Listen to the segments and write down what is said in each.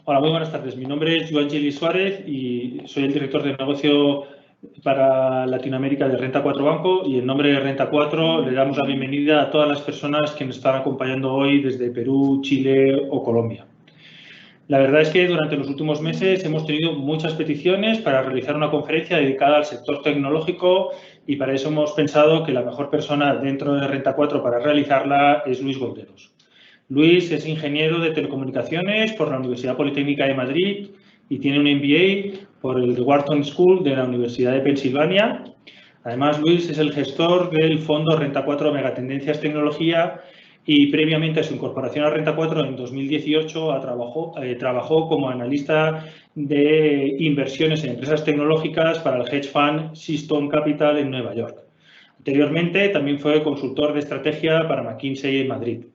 Hola, muy buenas tardes. Mi nombre es Joan Gili Suárez y soy el director de negocio para Latinoamérica de Renta 4 Banco, y en nombre de Renta 4 le damos la bienvenida a todas las personas que nos están acompañando hoy desde Perú, Chile o Colombia. La verdad es que durante los últimos meses hemos tenido muchas peticiones para realizar una conferencia dedicada al sector tecnológico, y para eso hemos pensado que la mejor persona dentro de Renta 4 para realizarla es Luis Golderos. Luis es ingeniero de telecomunicaciones por la Universidad Politécnica de Madrid y tiene un MBA por el Wharton School de la Universidad de Pensilvania. Además, Luis es el gestor del fondo Renta 4 Megatendencias Tecnología, y previamente a su incorporación a Renta 4 en 2018 trabajó como analista de inversiones en empresas tecnológicas para el hedge fund Keystone Capital en Nueva York. Anteriormente también fue consultor de estrategia para McKinsey en Madrid.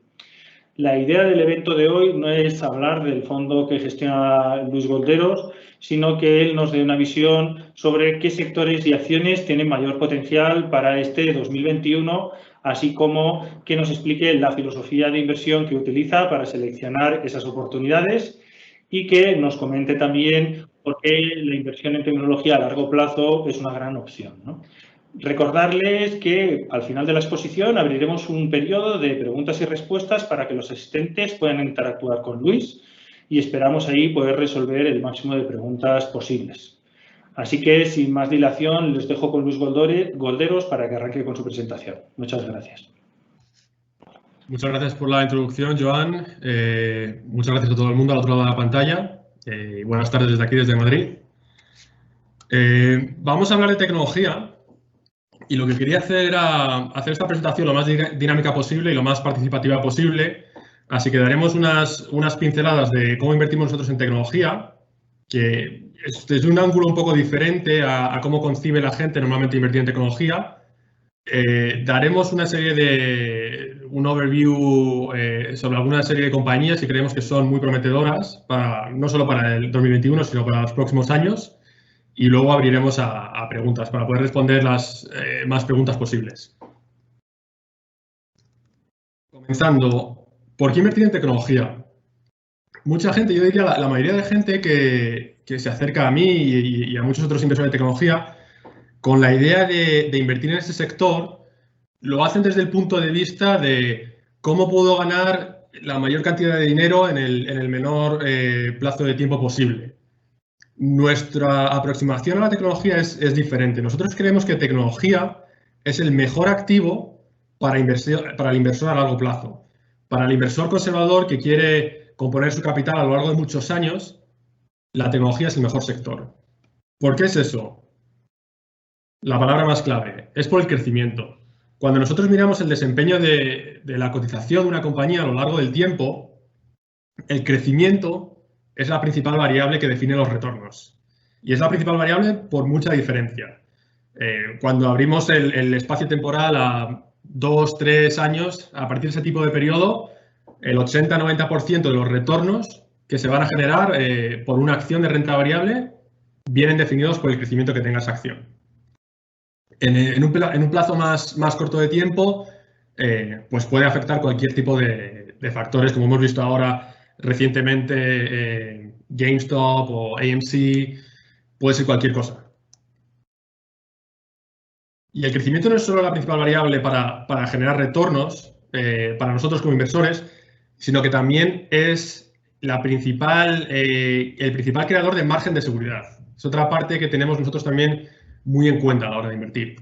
La idea del evento de hoy no es hablar del fondo que gestiona Luis Golderos, sino que él nos dé una visión sobre qué sectores y acciones tienen mayor potencial para este 2021, así como que nos explique la filosofía de inversión que utiliza para seleccionar esas oportunidades, y que nos comente también por qué la inversión en tecnología a largo plazo es una gran opción, ¿no? Recordarles que al final de la exposición abriremos un periodo de preguntas y respuestas para que los asistentes puedan interactuar con Luis, y esperamos ahí poder resolver el máximo de preguntas posibles. Así que, sin más dilación, les dejo con Luis Golderos para que arranque con su presentación. Muchas gracias. Muchas gracias por la introducción, Joan. Muchas gracias a todo el mundo al otro lado de la pantalla. Buenas tardes desde aquí, desde Madrid. Vamos a hablar de tecnología. Y lo que quería hacer era hacer esta presentación lo más dinámica posible y lo más participativa posible. Así que daremos unas pinceladas de cómo invertimos nosotros en tecnología, que es desde un ángulo un poco diferente a cómo concibe la gente normalmente invertir en tecnología. Daremos un overview sobre alguna serie de compañías que creemos que son muy prometedoras, no solo para el 2021, sino para los próximos años. Y luego abriremos a preguntas para poder responder las más preguntas posibles. Comenzando, ¿por qué invertir en tecnología? Mucha gente, yo diría la mayoría de gente que se acerca a mí y a muchos otros inversores de tecnología, con la idea de invertir en este sector, lo hacen desde el punto de vista de cómo puedo ganar la mayor cantidad de dinero en el menor plazo de tiempo posible. Nuestra aproximación a la tecnología es diferente. Nosotros creemos que tecnología es el mejor activo para el inversor a largo plazo. Para el inversor conservador que quiere componer su capital a lo largo de muchos años, la tecnología es el mejor sector. ¿Por qué es eso? La palabra más clave es por el crecimiento. Cuando nosotros miramos el desempeño de la cotización de una compañía a lo largo del tiempo, el crecimiento es la principal variable que define los retornos. Y es la principal variable por mucha diferencia. Cuando abrimos el espacio temporal a 2, 3 años, a partir de ese tipo de periodo, el 80-90% de los retornos que se van a generar por una acción de renta variable vienen definidos por el crecimiento que tenga esa acción. En un plazo más corto de tiempo, pues puede afectar cualquier tipo de factores, como hemos visto ahora recientemente, GameStop o AMC, puede ser cualquier cosa. Y el crecimiento no es solo la principal variable para generar retornos para nosotros como inversores, sino que también es el principal creador de margen de seguridad. Es otra parte que tenemos nosotros también muy en cuenta a la hora de invertir.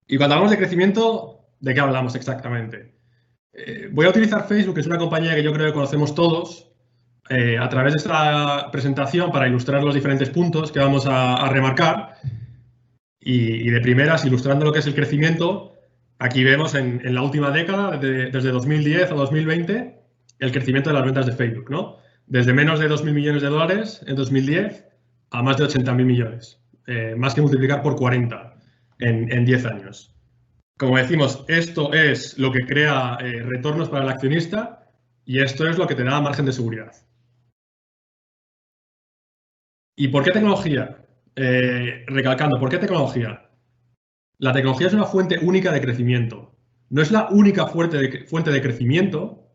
Y cuando hablamos de crecimiento, ¿de qué hablamos exactamente? Voy a utilizar Facebook, que es una compañía que yo creo que conocemos todos, a través de esta presentación para ilustrar los diferentes puntos que vamos a remarcar. Y de primeras, ilustrando lo que es el crecimiento, aquí vemos en la última década, desde 2010 a 2020, el crecimiento de las ventas de Facebook, ¿no? Desde menos de 2.000 millones de dólares en 2010 a más de 80.000 millones. Más que multiplicar por 40 en 10 años. Como decimos, esto es lo que crea retornos para el accionista y esto es lo que te da margen de seguridad. ¿Y por qué tecnología? Recalcando, ¿por qué tecnología? La tecnología es una fuente única de crecimiento. No es la única fuente de crecimiento,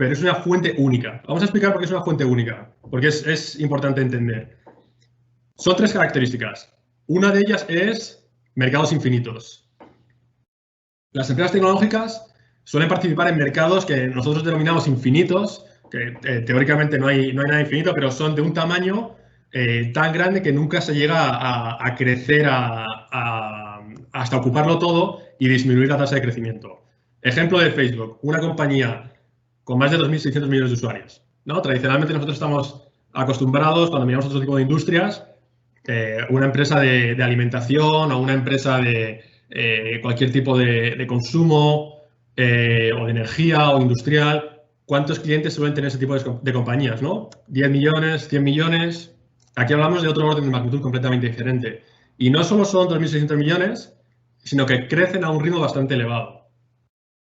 pero es una fuente única. Vamos a explicar por qué es una fuente única, porque es importante entender. Son 3 características. Una de ellas es mercados infinitos. Las empresas tecnológicas suelen participar en mercados que nosotros denominamos infinitos, que teóricamente no hay nada infinito, pero son de un tamaño tan grande que nunca se llega a crecer hasta ocuparlo todo y disminuir la tasa de crecimiento. Ejemplo de Facebook, una compañía con más de 2.600 millones de usuarios, ¿no? Tradicionalmente nosotros estamos acostumbrados, cuando miramos otro tipo de industrias, una empresa de alimentación o una empresa de cualquier tipo de consumo o de energía o industrial, ¿cuántos clientes suelen tener ese tipo de compañías, ¿no? 10 millones, 100 millones. Aquí hablamos de otro orden de magnitud completamente diferente. Y no solo son 2.600 millones, sino que crecen a un ritmo bastante elevado,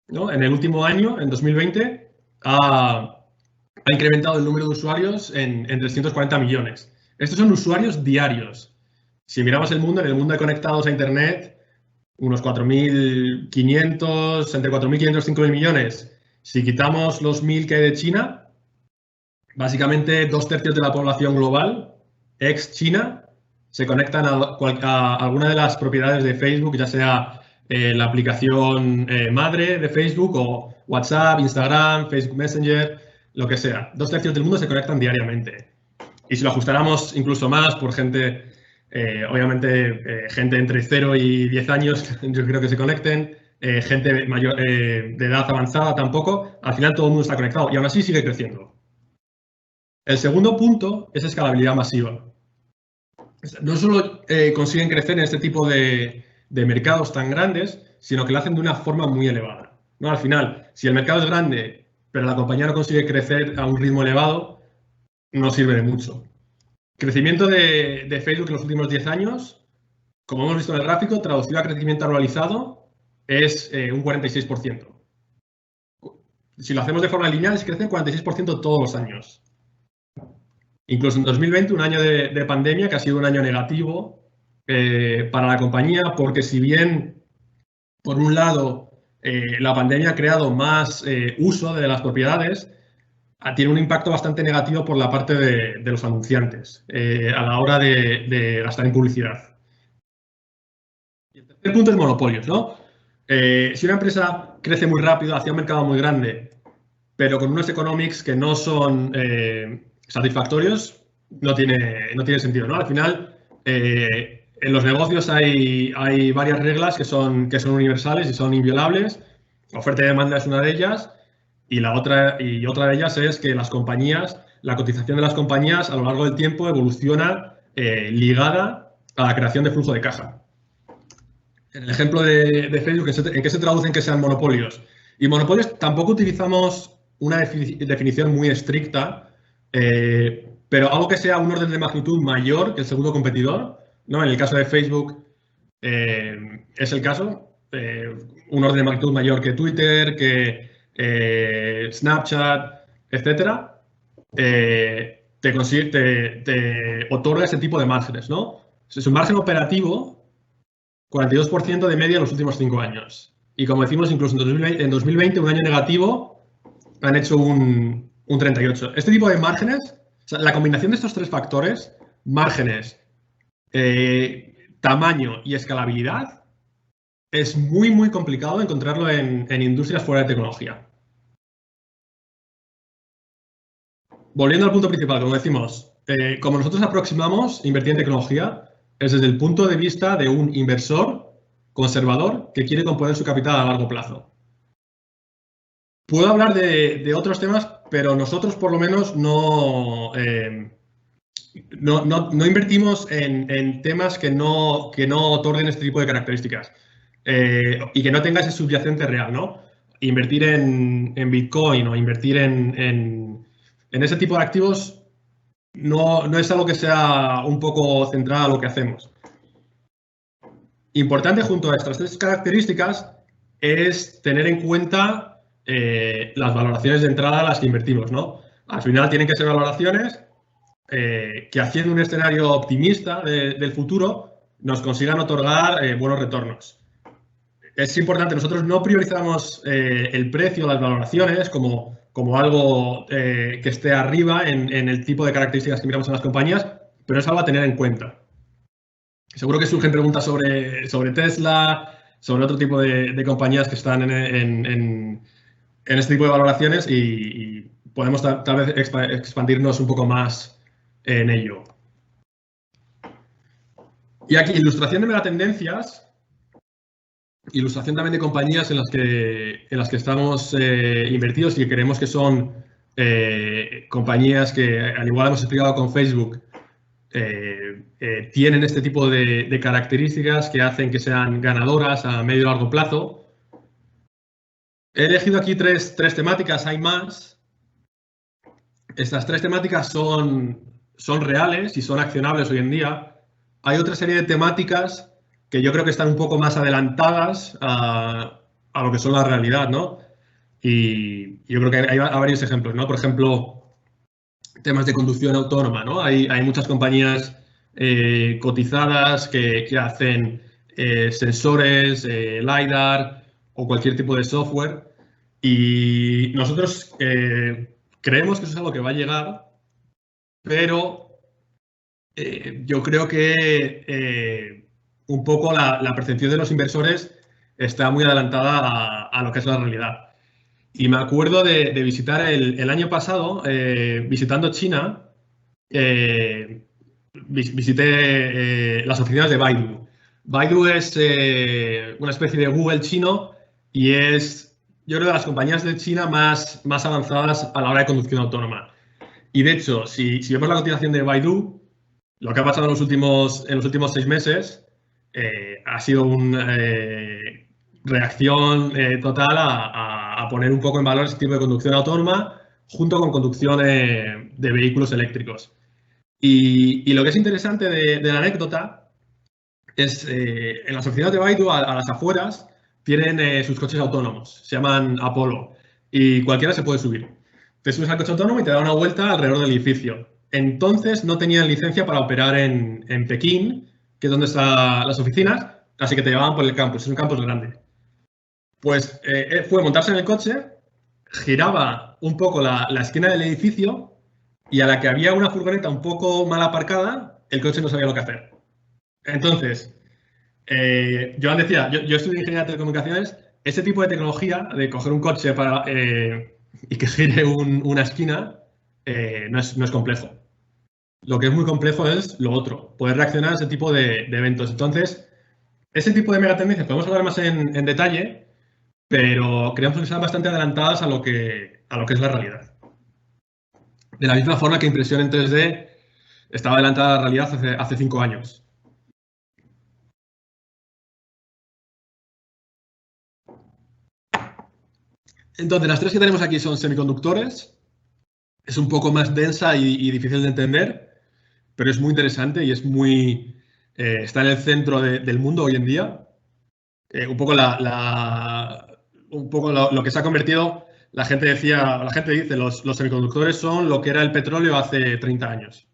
¿no? En el último año, en 2020, ha incrementado el número de usuarios en 340 millones. Estos son usuarios diarios. Si miramos el mundo, en el mundo de conectados a Internet, unos 4.500, entre 4.500 y 5.000 millones. Si quitamos los 1.000 que hay de China, básicamente 2/3 de la población global, ex-China, se conectan a alguna de las propiedades de Facebook, ya sea la aplicación madre de Facebook o WhatsApp, Instagram, Facebook Messenger, lo que sea. 2/3 del mundo se conectan diariamente. Y si lo ajustáramos incluso más por gente, obviamente, gente entre 0 y 10 años, yo creo que se conecten, gente mayor, de edad avanzada tampoco, al final todo el mundo está conectado y aún así sigue creciendo. El segundo punto es escalabilidad masiva. No solo consiguen crecer en este tipo de mercados tan grandes, sino que lo hacen de una forma muy elevada, ¿no? Al final, si el mercado es grande, pero la compañía no consigue crecer a un ritmo elevado, no sirve de mucho. Crecimiento de Facebook en los últimos 10 años, como hemos visto en el gráfico, traducido a crecimiento anualizado, es un 46%. Si lo hacemos de forma lineal, es crecer 46% todos los años. Incluso en 2020, un año de pandemia, que ha sido un año negativo para la compañía, porque si bien, por un lado, la pandemia ha creado más uso de las propiedades, tiene un impacto bastante negativo por la parte de los anunciantes a la hora de gastar en publicidad. Y el tercer punto es monopolios, ¿no? Si una empresa crece muy rápido hacia un mercado muy grande, pero con unos economics que no son satisfactorios, no tiene sentido, ¿no? Al final, en los negocios hay varias reglas que son universales y son inviolables. Oferta y demanda es una de ellas. Y otra de ellas es que la cotización de las compañías a lo largo del tiempo evoluciona ligada a la creación de flujo de caja. En el ejemplo de Facebook, ¿en qué se traducen que sean monopolios? Y monopolios tampoco utilizamos una definición muy estricta, pero algo que sea un orden de magnitud mayor que el segundo competidor, ¿no? En el caso de Facebook es el caso, un orden de magnitud mayor que Twitter, que Snapchat, etcétera, te otorga ese tipo de márgenes, ¿no? Su margen operativo, 42% de media en los últimos 5 años. Y como decimos, incluso en 2020, un año negativo, han hecho un 38%. Este tipo de márgenes, o sea, la combinación de estos 3 factores, márgenes, tamaño y escalabilidad, es muy, muy complicado encontrarlo en industrias fuera de tecnología. Volviendo al punto principal, como decimos, como nosotros aproximamos invertir en tecnología, es desde el punto de vista de un inversor conservador que quiere componer su capital a largo plazo. Puedo hablar de otros temas, pero nosotros por lo menos no invertimos en temas que no otorguen este tipo de características y que no tenga ese subyacente real, ¿no? Invertir en Bitcoin o invertir en ese tipo de activos no es algo que sea un poco centrado a lo que hacemos. Importante junto a estas 3 características es tener en cuenta las valoraciones de entrada a las que invertimos, ¿no? Al final tienen que ser valoraciones que, haciendo un escenario optimista del futuro, nos consigan otorgar buenos retornos. Es importante, nosotros no priorizamos el precio, las valoraciones, como como algo que esté arriba en el tipo de características que miramos en las compañías, pero es algo a tener en cuenta. Seguro que surgen preguntas sobre Tesla, sobre otro tipo de compañías que están en este tipo de valoraciones y podemos tal vez expandirnos un poco más en ello. Y aquí, ilustración de megatendencias, ilustración también de compañías en las que estamos invertidos y que creemos que son compañías que, al igual hemos explicado con Facebook, tienen este tipo de características que hacen que sean ganadoras a medio y largo plazo. He elegido aquí tres temáticas, hay más. Estas tres temáticas son reales y son accionables hoy en día. Hay otra serie de temáticas que yo creo que están un poco más adelantadas a lo que son la realidad, ¿no? Y yo creo que hay varios ejemplos, ¿no? Por ejemplo, temas de conducción autónoma, ¿no? Hay muchas compañías cotizadas que hacen sensores, LiDAR o cualquier tipo de software. Y nosotros creemos que eso es algo que va a llegar, pero yo creo que un poco la percepción de los inversores está muy adelantada a lo que es la realidad. Y me acuerdo de visitar el año pasado, visitando China, visité las oficinas de Baidu. Baidu es una especie de Google chino y es, yo creo, de las compañías de China más avanzadas a la hora de conducción autónoma. Y de hecho, si vemos la cotización de Baidu, lo que ha pasado en los últimos 6 meses ha sido una reacción total a poner un poco en valor este tipo de conducción autónoma junto con conducción de vehículos eléctricos. Y lo que es interesante de la anécdota es en las oficinas de Baidu, a las afueras, tienen sus coches autónomos, se llaman Apollo, y cualquiera se puede subir. Te subes al coche autónomo y te da una vuelta alrededor del edificio. Entonces no tenían licencia para operar en Pekín, que es donde están las oficinas, así que te llevaban por el campus, es un campus grande. Pues fue montarse en el coche, giraba un poco la esquina del edificio y a la que había una furgoneta un poco mal aparcada, el coche no sabía lo que hacer. Entonces, Joan decía, yo estudié ingeniería de telecomunicaciones, ese tipo de tecnología de coger un coche y que gire una esquina no es complejo. Lo que es muy complejo es lo otro, poder reaccionar a ese tipo de eventos. Entonces, ese tipo de megatendencias podemos hablar más en detalle, pero creemos que están bastante adelantadas a lo que es la realidad. De la misma forma que impresión en 3D estaba adelantada a la realidad hace 5 años. Entonces, las tres que tenemos aquí son semiconductores. Es un poco más densa y difícil de entender, pero es muy interesante y está en el centro del mundo hoy en día. Un poco lo que se ha convertido, la gente dice, los semiconductores son lo que era el petróleo hace 30 años.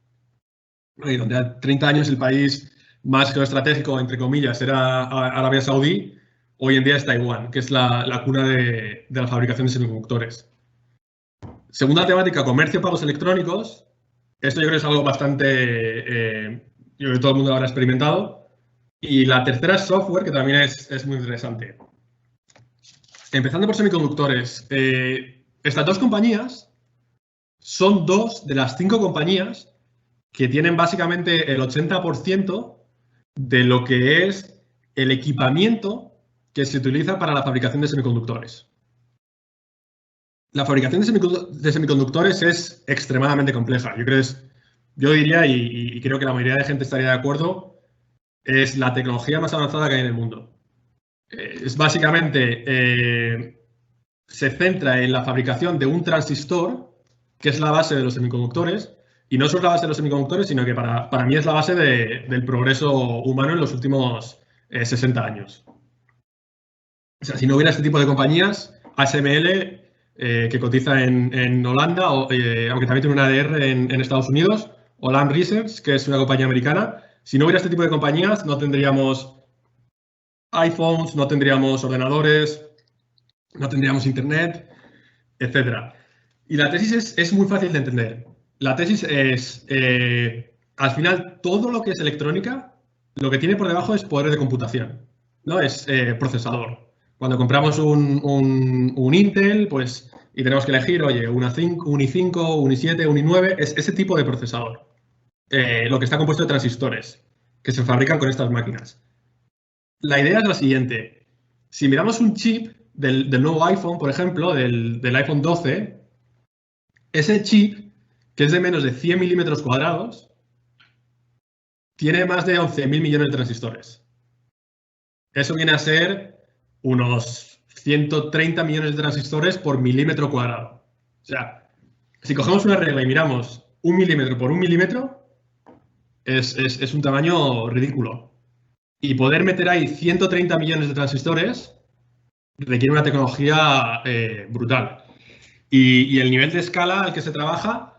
Y donde hace 30 años el país más geoestratégico, entre comillas, era Arabia Saudí, hoy en día es Taiwán, que es la cuna de la fabricación de semiconductores. Segunda temática, comercio, pagos electrónicos. Esto yo creo que es algo bastante, yo creo que todo el mundo lo habrá experimentado. Y la tercera es software, que también es muy interesante. Empezando por semiconductores. Estas dos compañías son 2 de las 5 compañías que tienen básicamente el 80% de lo que es el equipamiento que se utiliza para la fabricación de semiconductores. La fabricación de semiconductores es extremadamente compleja. Yo diría, y creo que la mayoría de gente estaría de acuerdo, es la tecnología más avanzada que hay en el mundo. Es básicamente, se centra en la fabricación de un transistor, que es la base de los semiconductores, y no solo es la base de los semiconductores, sino que para mí es la base del progreso humano en los últimos 60 años. O sea, si no hubiera este tipo de compañías, ASML, que cotiza en Holanda, aunque también tiene una ADR en Estados Unidos, o Lam Research, que es una compañía americana, si no hubiera este tipo de compañías, no tendríamos iPhones, no tendríamos ordenadores, no tendríamos Internet, etc. Y la tesis es muy fácil de entender. La tesis es, al final, todo lo que es electrónica, lo que tiene por debajo es poder de computación, ¿no? Es procesador. Cuando compramos un Intel, pues, y tenemos que elegir, oye, un i5, un i7, un i9, es ese tipo de procesador. Lo que está compuesto de transistores que se fabrican con estas máquinas. La idea es la siguiente. Si miramos un chip del nuevo iPhone, por ejemplo, del iPhone 12, ese chip, que es de menos de 100 milímetros cuadrados, tiene más de 11.000 millones de transistores. Eso viene a ser unos 130 millones de transistores por milímetro cuadrado. O sea, si cogemos una regla y miramos 1 milímetro por 1 milímetro, es un tamaño ridículo. Y poder meter ahí 130 millones de transistores requiere una tecnología brutal. Y el nivel de escala al que se trabaja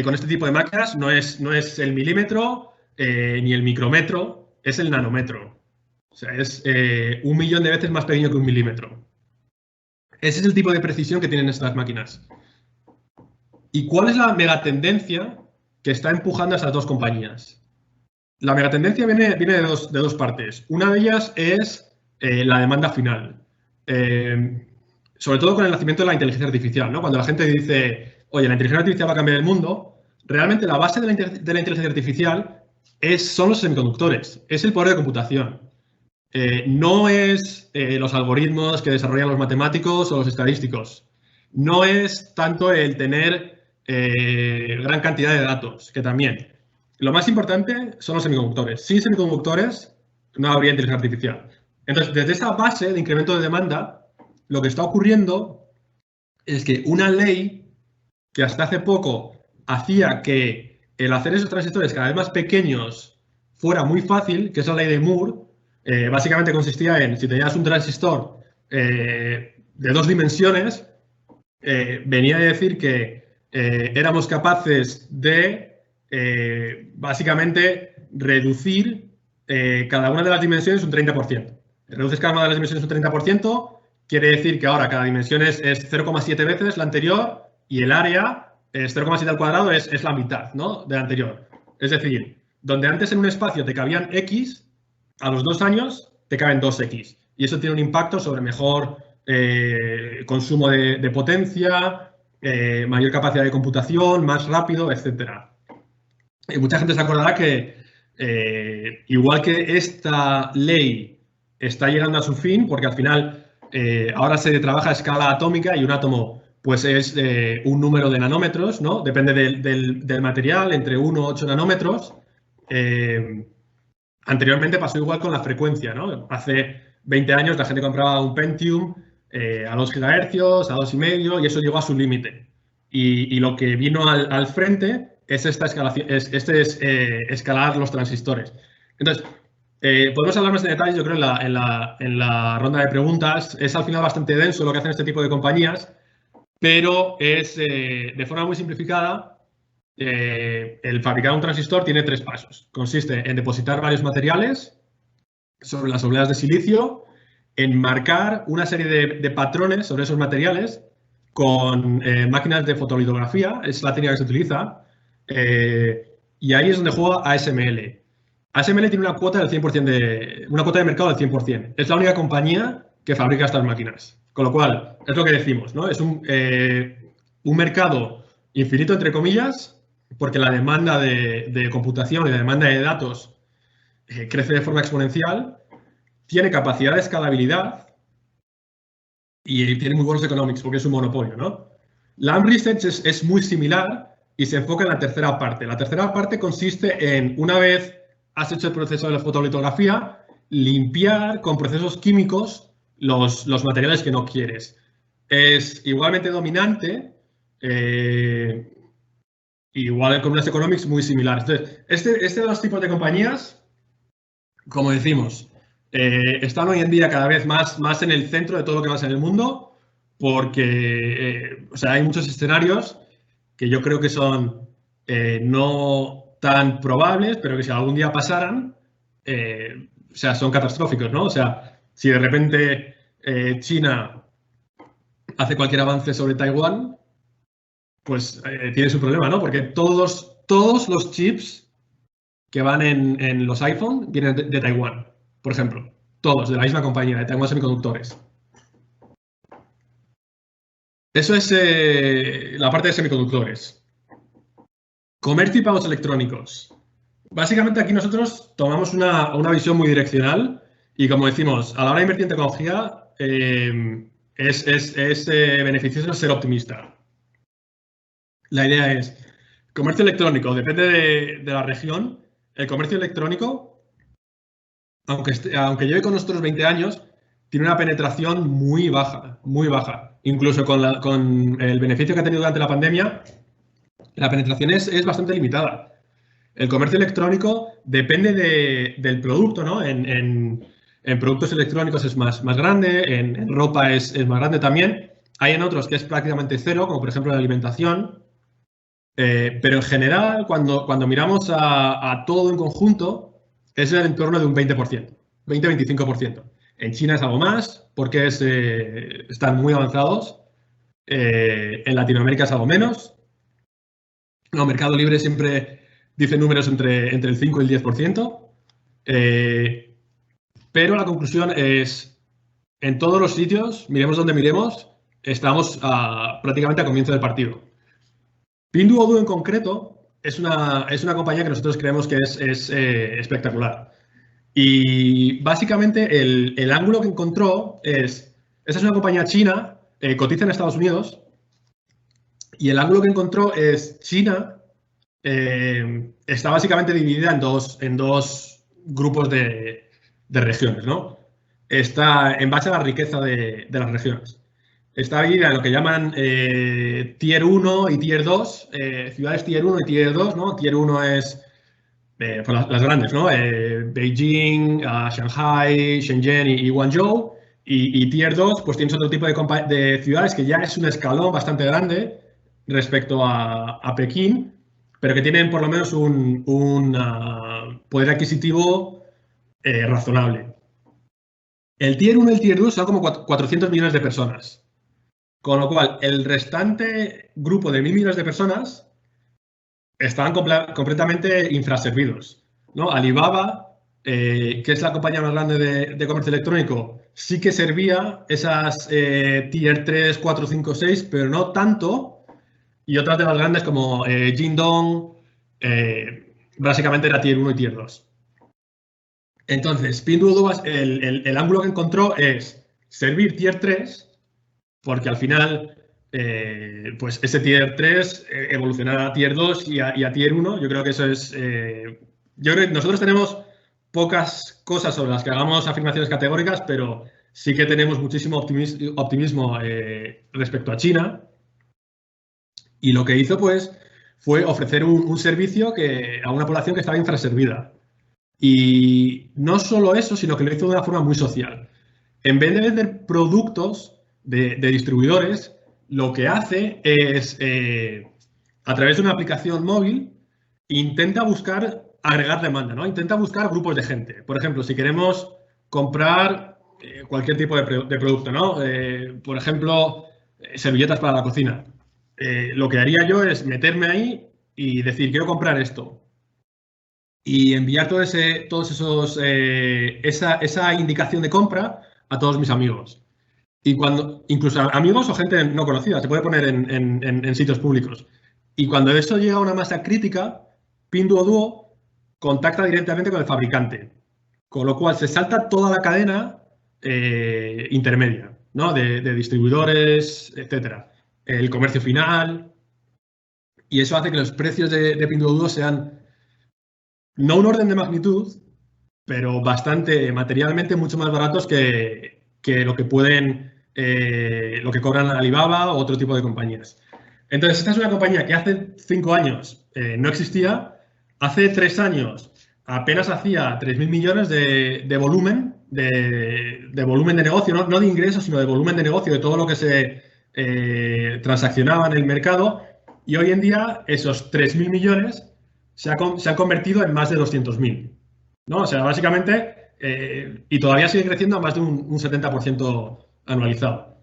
con este tipo de máquinas no es el milímetro ni el micrómetro, es el nanómetro. O sea, es 1 millón de veces más pequeño que un milímetro. Ese es el tipo de precisión que tienen estas máquinas. ¿Y cuál es la megatendencia que está empujando a esas dos compañías? La megatendencia viene de dos partes. Una de ellas es la demanda final. Sobre todo con el nacimiento de la inteligencia artificial, ¿no? Cuando la gente dice, oye, la inteligencia artificial va a cambiar el mundo, realmente la base de la inteligencia artificial son los semiconductores, es el poder de computación. No es los algoritmos que desarrollan los matemáticos o los estadísticos. No es tanto el tener gran cantidad de datos, que también. Lo más importante son los semiconductores. Sin semiconductores no habría inteligencia artificial. Entonces, desde esa base de incremento de demanda, lo que está ocurriendo es que una ley que hasta hace poco hacía que el hacer esos transistores cada vez más pequeños fuera muy fácil, que es la ley de Moore, básicamente consistía en, si tenías un transistor de 2 dimensiones, venía a decir que éramos capaces de básicamente reducir cada una de las dimensiones un 30%. Reduces cada una de las dimensiones un 30%, quiere decir que ahora cada dimensión es 0,7 veces la anterior y el área es 0,7 al cuadrado, es la mitad, ¿no?, de la anterior. Es decir, donde antes en un espacio te cabían X, a los 2 años te caben 2X. Y eso tiene un impacto sobre mejor consumo de potencia, mayor capacidad de computación, más rápido, etc. Y mucha gente se acordará que igual que esta ley está llegando a su fin, porque al final ahora se trabaja a escala atómica y un átomo pues es un número de nanómetros, ¿no? Depende del material, entre 1 y 8 nanómetros. Anteriormente pasó igual con la frecuencia, ¿no? Hace 20 años la gente compraba un Pentium a 2 GHz, a 2,5, y eso llegó a su límite. Y lo que vino al frente es esta escalación, escalar los transistores. Entonces, podemos hablar más de detalles, yo creo, en la ronda de preguntas. Es al final bastante denso lo que hacen este tipo de compañías, pero es de forma muy simplificada. El fabricar un transistor tiene 3 pasos. Consiste en depositar varios materiales sobre las obleas de silicio, en marcar una serie de patrones sobre esos materiales con máquinas de fotolitografía, es la técnica que se utiliza, y ahí es donde juega ASML. ASML tiene una cuota del 100% una cuota de mercado del 100%. Es la única compañía que fabrica estas máquinas. Con lo cual, es lo que decimos, ¿no? Es un mercado infinito, entre comillas, porque la demanda de computación y la demanda de datos crece de forma exponencial, tiene capacidad de escalabilidad y tiene muy buenos economics, porque es un monopolio, ¿no? Lam Research es muy similar y se enfoca en la tercera parte. La tercera parte consiste en, una vez has hecho el proceso de la fotolitografía, limpiar con procesos químicos los materiales que no quieres. Es igualmente dominante, igual con unas economics muy similares. Entonces, este de los tipos de compañías, como decimos, están hoy en día cada vez más en el centro de todo lo que pasa en el mundo, porque o sea, hay muchos escenarios que yo creo que son no tan probables, pero que si algún día pasaran, o sea, son catastróficos, ¿no? O sea, si de repente China hace cualquier avance sobre Taiwán, pues tiene su problema, ¿no? Porque todos los chips que van en los iPhone vienen de Taiwán, por ejemplo. Todos, de la misma compañía, de Taiwan Semiconductores. Eso es la parte de semiconductores. Comercio y pagos electrónicos. Básicamente aquí nosotros tomamos una visión muy direccional y, como decimos, a la hora de invertir en tecnología es beneficioso ser optimista. La idea es, comercio electrónico, depende de la región. El comercio electrónico, aunque lleve con nosotros 20 años, tiene una penetración muy baja, muy baja. Incluso con el beneficio que ha tenido durante la pandemia, la penetración es bastante limitada. El comercio electrónico depende del producto, ¿no? En productos electrónicos es más grande, en ropa es más grande también. Hay en otros que es prácticamente cero, como por ejemplo la alimentación. Pero en general, cuando miramos a todo en conjunto, es en el entorno de un 20%, 20-25%. En China es algo más, porque están muy avanzados. En Latinoamérica es algo menos. No, Mercado Libre siempre dice números entre el 5 y el 10%. Pero la conclusión es, en todos los sitios, miremos donde miremos, estamos prácticamente a comienzo del partido. Pinduoduo en concreto es una compañía que nosotros creemos que es espectacular. Y básicamente el ángulo que encontró es, esta es una compañía china, cotiza en Estados Unidos, y el ángulo que encontró es China está básicamente dividida en dos grupos de regiones, ¿no? Está en base a la riqueza de las regiones. Está dividida en lo que llaman Tier 1 y Tier 2, ciudades Tier 1 y Tier 2, ¿no? Tier 1 es pues las grandes, ¿no? Beijing, Shanghai, Shenzhen y Guangzhou. Y Tier 2, pues tienes otro tipo de ciudades que ya es un escalón bastante grande respecto a Pekín, pero que tienen por lo menos un poder adquisitivo razonable. El Tier 1 y el Tier 2 son como 400 millones de personas. Con lo cual, el restante grupo de 1.000 millones de personas estaban completamente infraservidos, ¿no? Alibaba, que es la compañía más grande de comercio electrónico, sí que servía esas Tier 3, 4, 5, 6, pero no tanto. Y otras de las grandes como Jingdong, básicamente era Tier 1 y Tier 2. Entonces, Pinduoduo, el ángulo que encontró es servir Tier 3, porque al final, pues ese Tier 3 evolucionará a Tier 2 y a Tier 1. Yo creo que eso es... yo creo que nosotros tenemos pocas cosas sobre las que hagamos afirmaciones categóricas, pero sí que tenemos muchísimo optimismo respecto a China. Y lo que hizo, pues, fue ofrecer un servicio a una población que estaba infraservida. Y no solo eso, sino que lo hizo de una forma muy social. En vez de vender productos de distribuidores, lo que hace es, a través de una aplicación móvil, intenta buscar agregar demanda, ¿no? Intenta buscar grupos de gente. Por ejemplo, si queremos comprar cualquier tipo de producto, ¿no? Por ejemplo, servilletas para la cocina. Lo que haría yo es meterme ahí y decir, quiero comprar esto. Y enviar esa indicación de compra a todos mis amigos. Y incluso amigos o gente no conocida, se puede poner en sitios públicos. Y cuando eso llega a una masa crítica, Pinduoduo contacta directamente con el fabricante. Con lo cual se salta toda la cadena intermedia, ¿no? De distribuidores, etcétera. El comercio final. Y eso hace que los precios de Pinduoduo sean no un orden de magnitud, pero bastante materialmente mucho más baratos que lo que lo que cobran Alibaba o otro tipo de compañías. Entonces, esta es una compañía que hace 5 años no existía, hace 3 años apenas hacía 3.000 millones de volumen, de volumen de negocio, no de ingresos, sino de volumen de negocio, de todo lo que se transaccionaba en el mercado, y hoy en día esos 3.000 millones se han convertido en más de 200.000, ¿no? O sea, básicamente, y todavía sigue creciendo a más de un 70% anualizado.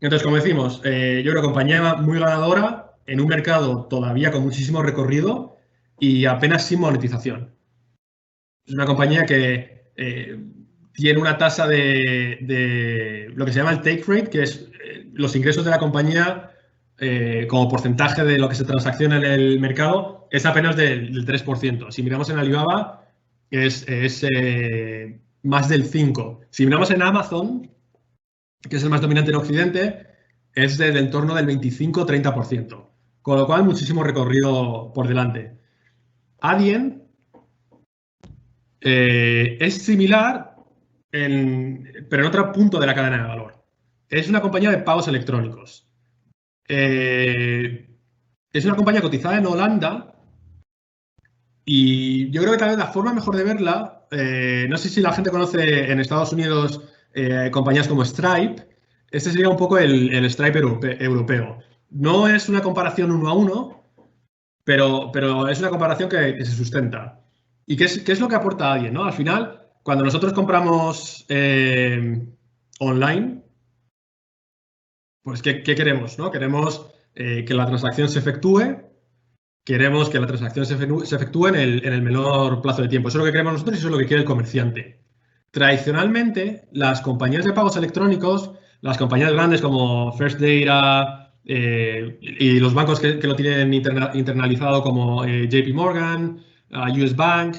Entonces, como decimos, yo creo que compañía muy ganadora, en un mercado todavía con muchísimo recorrido y apenas sin monetización. Es una compañía que tiene una tasa de lo que se llama el take rate, que es los ingresos de la compañía como porcentaje de lo que se transacciona en el mercado, es apenas del 3%. Si miramos en Alibaba, es más del 5%. Si miramos en Amazon, que es el más dominante en Occidente, es del entorno del 25-30%. Con lo cual, muchísimo recorrido por delante. Adyen es similar, pero en otro punto de la cadena de valor. Es una compañía de pagos electrónicos. Es una compañía cotizada en Holanda y yo creo que tal vez la forma mejor de verla, no sé si la gente conoce en Estados Unidos compañías como Stripe. Este sería un poco el Stripe europeo. No es una comparación 1 a 1, pero es una comparación que se sustenta. ¿Y qué es lo que aporta Adyen, ¿no? Al final, cuando nosotros compramos online, pues ¿qué queremos, ¿no? Queremos que la transacción se efectúe, queremos que la transacción se efectúe en el menor plazo de tiempo. Eso es lo que queremos nosotros y eso es lo que quiere el comerciante. Tradicionalmente, las compañías de pagos electrónicos, las compañías grandes como First Data y los bancos que lo tienen internalizado como JP Morgan, US Bank,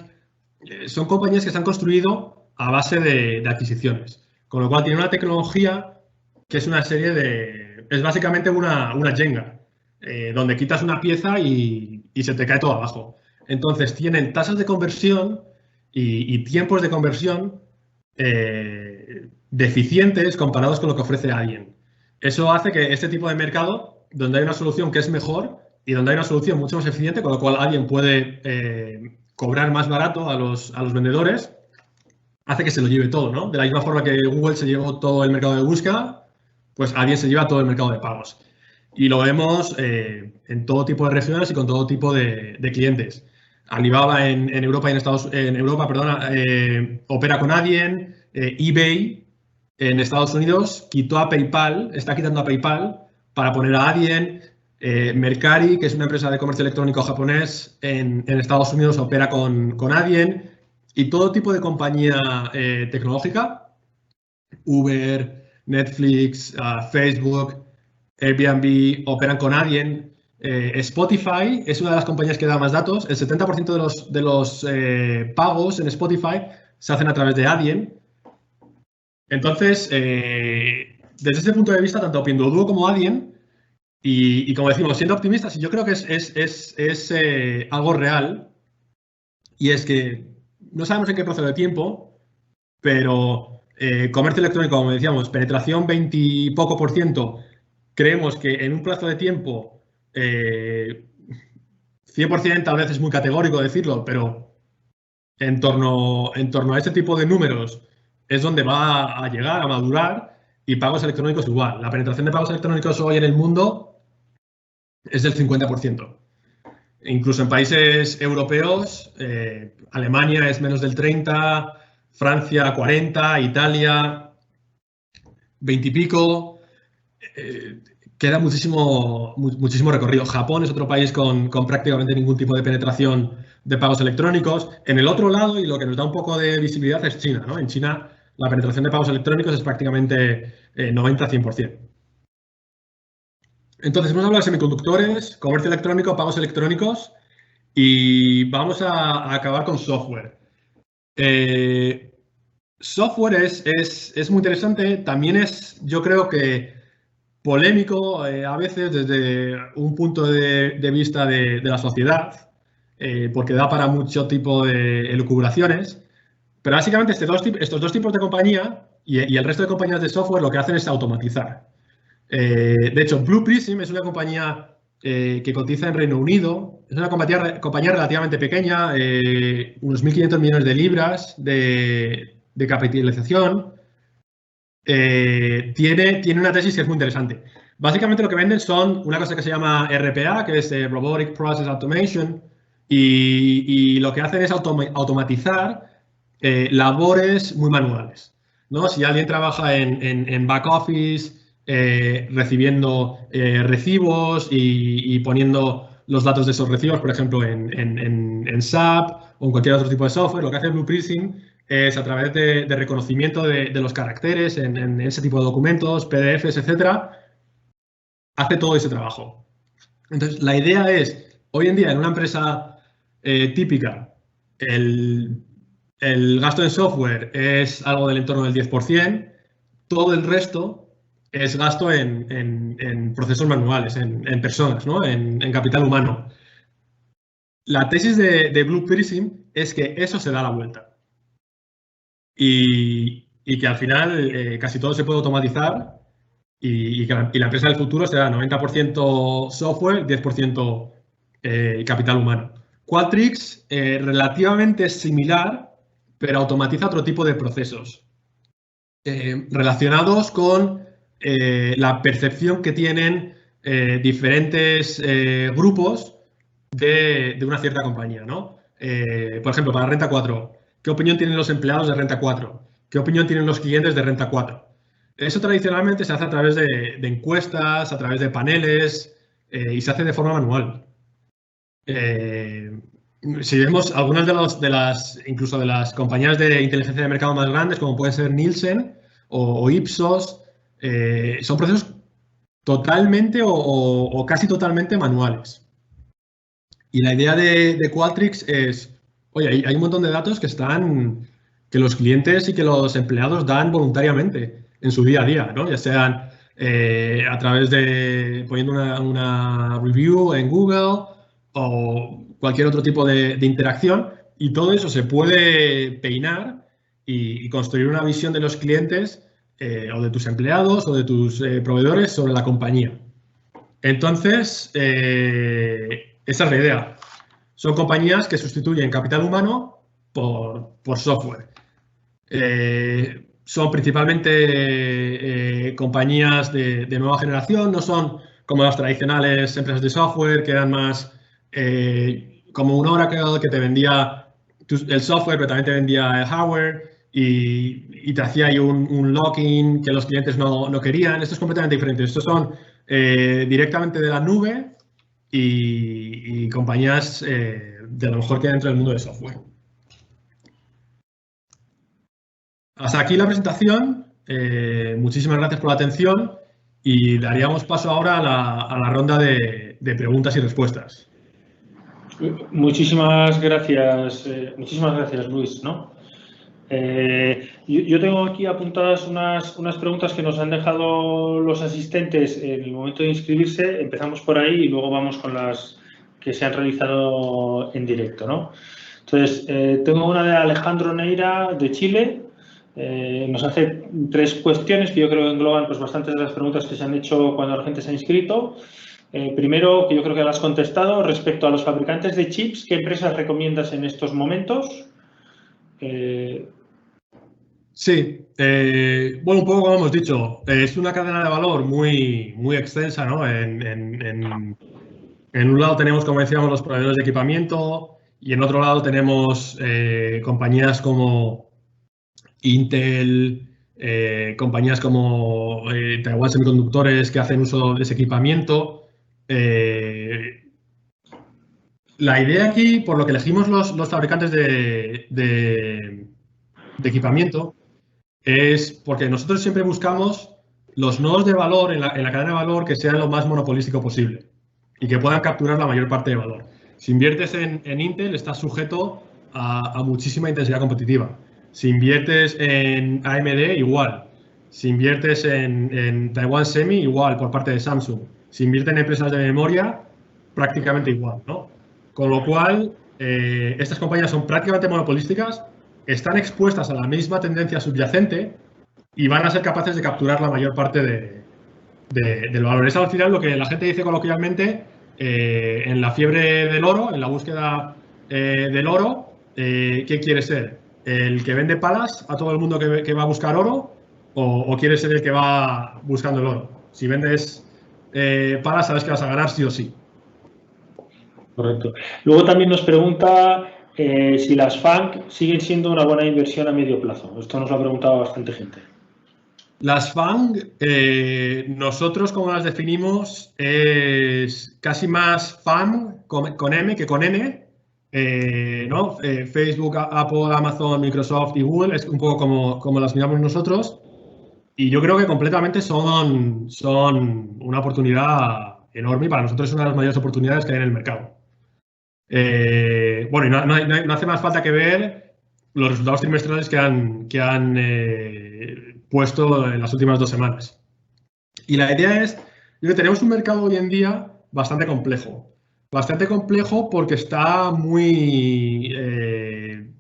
son compañías que se han construido a base de adquisiciones. Con lo cual tienen una tecnología que es una serie de... Es básicamente una Jenga, donde quitas una pieza y se te cae todo abajo. Entonces tienen tasas de conversión y tiempos de conversión deficientes comparados con lo que ofrece Adyen. Eso hace que este tipo de mercado, donde hay una solución que es mejor y donde hay una solución mucho más eficiente, con lo cual Adyen puede cobrar más barato a los vendedores, hace que se lo lleve todo, ¿no? De la misma forma que Google se llevó todo el mercado de búsqueda, pues Adyen se lleva todo el mercado de pagos. Y lo vemos en todo tipo de regiones y con todo tipo de clientes. Alibaba en Europa y en Europa, opera con Adyen. eBay en Estados Unidos quitó a PayPal, está quitando a PayPal para poner a Adyen. Mercari, que es una empresa de comercio electrónico japonés en Estados Unidos, opera con Adyen. Y todo tipo de compañía tecnológica, Uber, Netflix, Facebook, Airbnb, operan con Adyen. Spotify es una de las compañías que da más datos. El 70% de los pagos en Spotify se hacen a través de Adyen. Entonces, desde ese punto de vista, tanto Pinduoduo como Adyen, y como decimos, siendo optimistas, y yo creo que es algo real, y es que no sabemos en qué plazo de tiempo, pero comercio electrónico, como decíamos, penetración 20 y poco %, creemos que en un plazo de tiempo 100% tal vez es muy categórico decirlo, pero en torno a este tipo de números es donde va a llegar, a madurar, y pagos electrónicos igual. La penetración de pagos electrónicos hoy en el mundo es del 50%. Incluso en países europeos, Alemania es menos del 30%, Francia 40%, Italia 20 y pico. Queda muchísimo recorrido. Japón es otro país con prácticamente ningún tipo de penetración de pagos electrónicos. En el otro lado, y lo que nos da un poco de visibilidad, es China, ¿no? En China la penetración de pagos electrónicos es prácticamente 90-100%. Entonces, hemos hablado de semiconductores, comercio electrónico, pagos electrónicos, y vamos a acabar con software. Software es muy interesante. También es, yo creo que, polémico a veces desde un punto de vista de la sociedad, porque da para mucho tipo de elucubraciones. Pero básicamente estos dos tipos de compañía y el resto de compañías de software lo que hacen es automatizar. De hecho, Blue Prism es una compañía que cotiza en Reino Unido. Es una compañía relativamente pequeña, unos 1.500 millones de libras de capitalización. Tiene una tesis que es muy interesante. Básicamente lo que venden son una cosa que se llama RPA, que es Robotic Process Automation, y lo que hacen es automatizar labores muy manuales, ¿no? Si alguien trabaja en back office, recibiendo recibos y poniendo los datos de esos recibos, por ejemplo, en SAP o en cualquier otro tipo de software. Lo que hace Blue Prism es, a través de reconocimiento de los caracteres en ese tipo de documentos, PDFs, etcétera, hace todo ese trabajo. Entonces, la idea es, hoy en día, en una empresa típica, el gasto en software es algo del entorno del 10%, todo el resto es gasto en procesos manuales, en personas, ¿no? en capital humano. La tesis de Blue Prism es que eso se da la vuelta y que al final casi todo se puede automatizar y la empresa del futuro será 90% software, 10% capital humano. Qualtrics relativamente similar, pero automatiza otro tipo de procesos relacionados con la percepción que tienen diferentes grupos de una cierta compañía, ¿no? Por ejemplo, para Renta 4, ¿qué opinión tienen los empleados de Renta 4? ¿Qué opinión tienen los clientes de Renta 4? Eso tradicionalmente se hace a través de encuestas, a través de paneles y se hace de forma manual. Si vemos algunas incluso de las compañías de inteligencia de mercado más grandes, como puede ser Nielsen o Ipsos, son procesos totalmente o casi totalmente manuales. Y la idea de Qualtrics es, oye, hay un montón de datos que los clientes y que los empleados dan voluntariamente en su día a día, ¿no? Ya sean a través de poniendo una review en Google o cualquier otro tipo de interacción, y todo eso se puede peinar y construir una visión de los clientes o de tus empleados o de tus proveedores sobre la compañía. Entonces, esa es la idea. Son compañías que sustituyen capital humano por software. Son principalmente compañías de nueva generación, no son como las tradicionales empresas de software que eran más como un Oracle que te vendía el software, pero también te vendía el hardware y te hacía ahí un lock-in que los clientes no querían. Esto es completamente diferente. Estos son directamente de la nube y compañías de lo mejor que hay dentro del mundo del software. Hasta aquí la presentación. Muchísimas gracias por la atención y daríamos paso ahora a la ronda de preguntas y respuestas. Muchísimas gracias, Luis, ¿no? Yo tengo aquí apuntadas unas preguntas que nos han dejado los asistentes en el momento de inscribirse. Empezamos por ahí y luego vamos con las que se han realizado en directo, ¿no? Entonces, tengo una de Alejandro Neira, de Chile. Nos hace 3 cuestiones que yo creo que engloban pues, bastantes de las preguntas que se han hecho cuando la gente se ha inscrito. Primero, que yo creo que lo has contestado, respecto a los fabricantes de chips, ¿qué empresas recomiendas en estos momentos? Sí, bueno, un poco como hemos dicho, es una cadena de valor muy extensa, ¿no? En un lado tenemos, como decíamos, los proveedores de equipamiento y en otro lado tenemos compañías como Intel, compañías como Taiwan Semiconductores que hacen uso de ese equipamiento. La idea aquí, por lo que elegimos los fabricantes de equipamiento, es porque nosotros siempre buscamos los nodos de valor en la cadena de valor que sean lo más monopolístico posible y que puedan capturar la mayor parte de valor. Si inviertes en Intel, estás sujeto a muchísima intensidad competitiva. Si inviertes en AMD, igual. Si inviertes en Taiwan Semi, igual, por parte de Samsung. Si inviertes en empresas de memoria, prácticamente igual, ¿no? Con lo cual, estas compañías son prácticamente monopolísticas, están expuestas a la misma tendencia subyacente y van a ser capaces de capturar la mayor parte del valor. Es al final lo que la gente dice coloquialmente en la fiebre del oro, en la búsqueda del oro, ¿qué quiere ser? ¿El que vende palas a todo el mundo que va a buscar oro o quiere ser el que va buscando el oro? Si vendes palas, sabes que vas a ganar sí o sí. Correcto. Luego también nos pregunta si las FANG siguen siendo una buena inversión a medio plazo. Esto nos lo ha preguntado bastante gente. Las FANG, nosotros como las definimos, es casi más FAM con M que con N, ¿no? Facebook, Apple, Amazon, Microsoft y Google, es un poco como las miramos nosotros. Y yo creo que completamente son una oportunidad enorme y para nosotros es una de las mayores oportunidades que hay en el mercado. Bueno, y no hace más falta que ver los resultados trimestrales que han puesto en las últimas 2 semanas. Y la idea es que tenemos un mercado hoy en día bastante complejo. Bastante complejo porque está muy...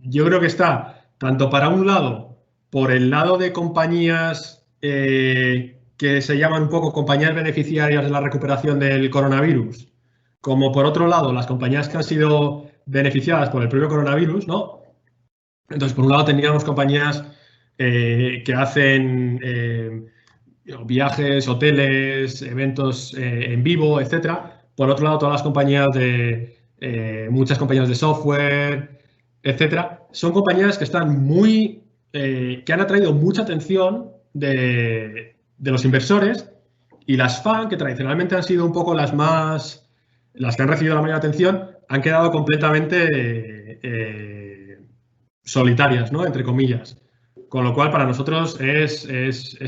yo creo que está tanto para un lado, por el lado de compañías que se llaman un poco compañías beneficiarias de la recuperación del coronavirus, como por otro lado las compañías que han sido beneficiadas por el propio coronavirus, ¿no? Entonces, por un lado teníamos compañías que hacen viajes, hoteles, eventos en vivo, etcétera. Por otro lado, todas las compañías muchas compañías de software, etcétera, son compañías que están que han atraído mucha atención de los inversores, y las FAN, que tradicionalmente han sido un poco las que han recibido la mayor atención, han quedado completamente solitarias, ¿no? Entre comillas. Con lo cual, para nosotros es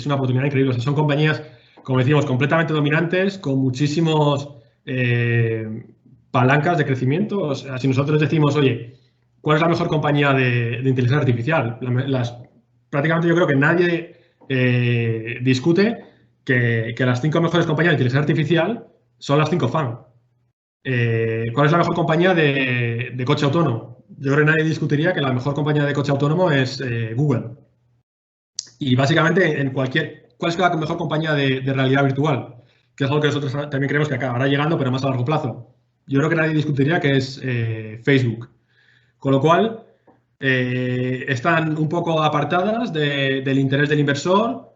una oportunidad increíble. O sea, son compañías, como decimos, completamente dominantes, con muchísimos palancas de crecimiento. O sea, si nosotros decimos, oye, ¿cuál es la mejor compañía de inteligencia artificial? Prácticamente yo creo que nadie discute que las 5 mejores compañías de inteligencia artificial son las 5 FAN. ¿Cuál es la mejor compañía de coche autónomo? Yo creo que nadie discutiría que la mejor compañía de coche autónomo es Google. Y básicamente ¿cuál es la mejor compañía de realidad virtual? Que es algo que nosotros también creemos que acabará llegando, pero más a largo plazo. Yo creo que nadie discutiría que es Facebook. Con lo cual, están un poco apartadas del interés del inversor,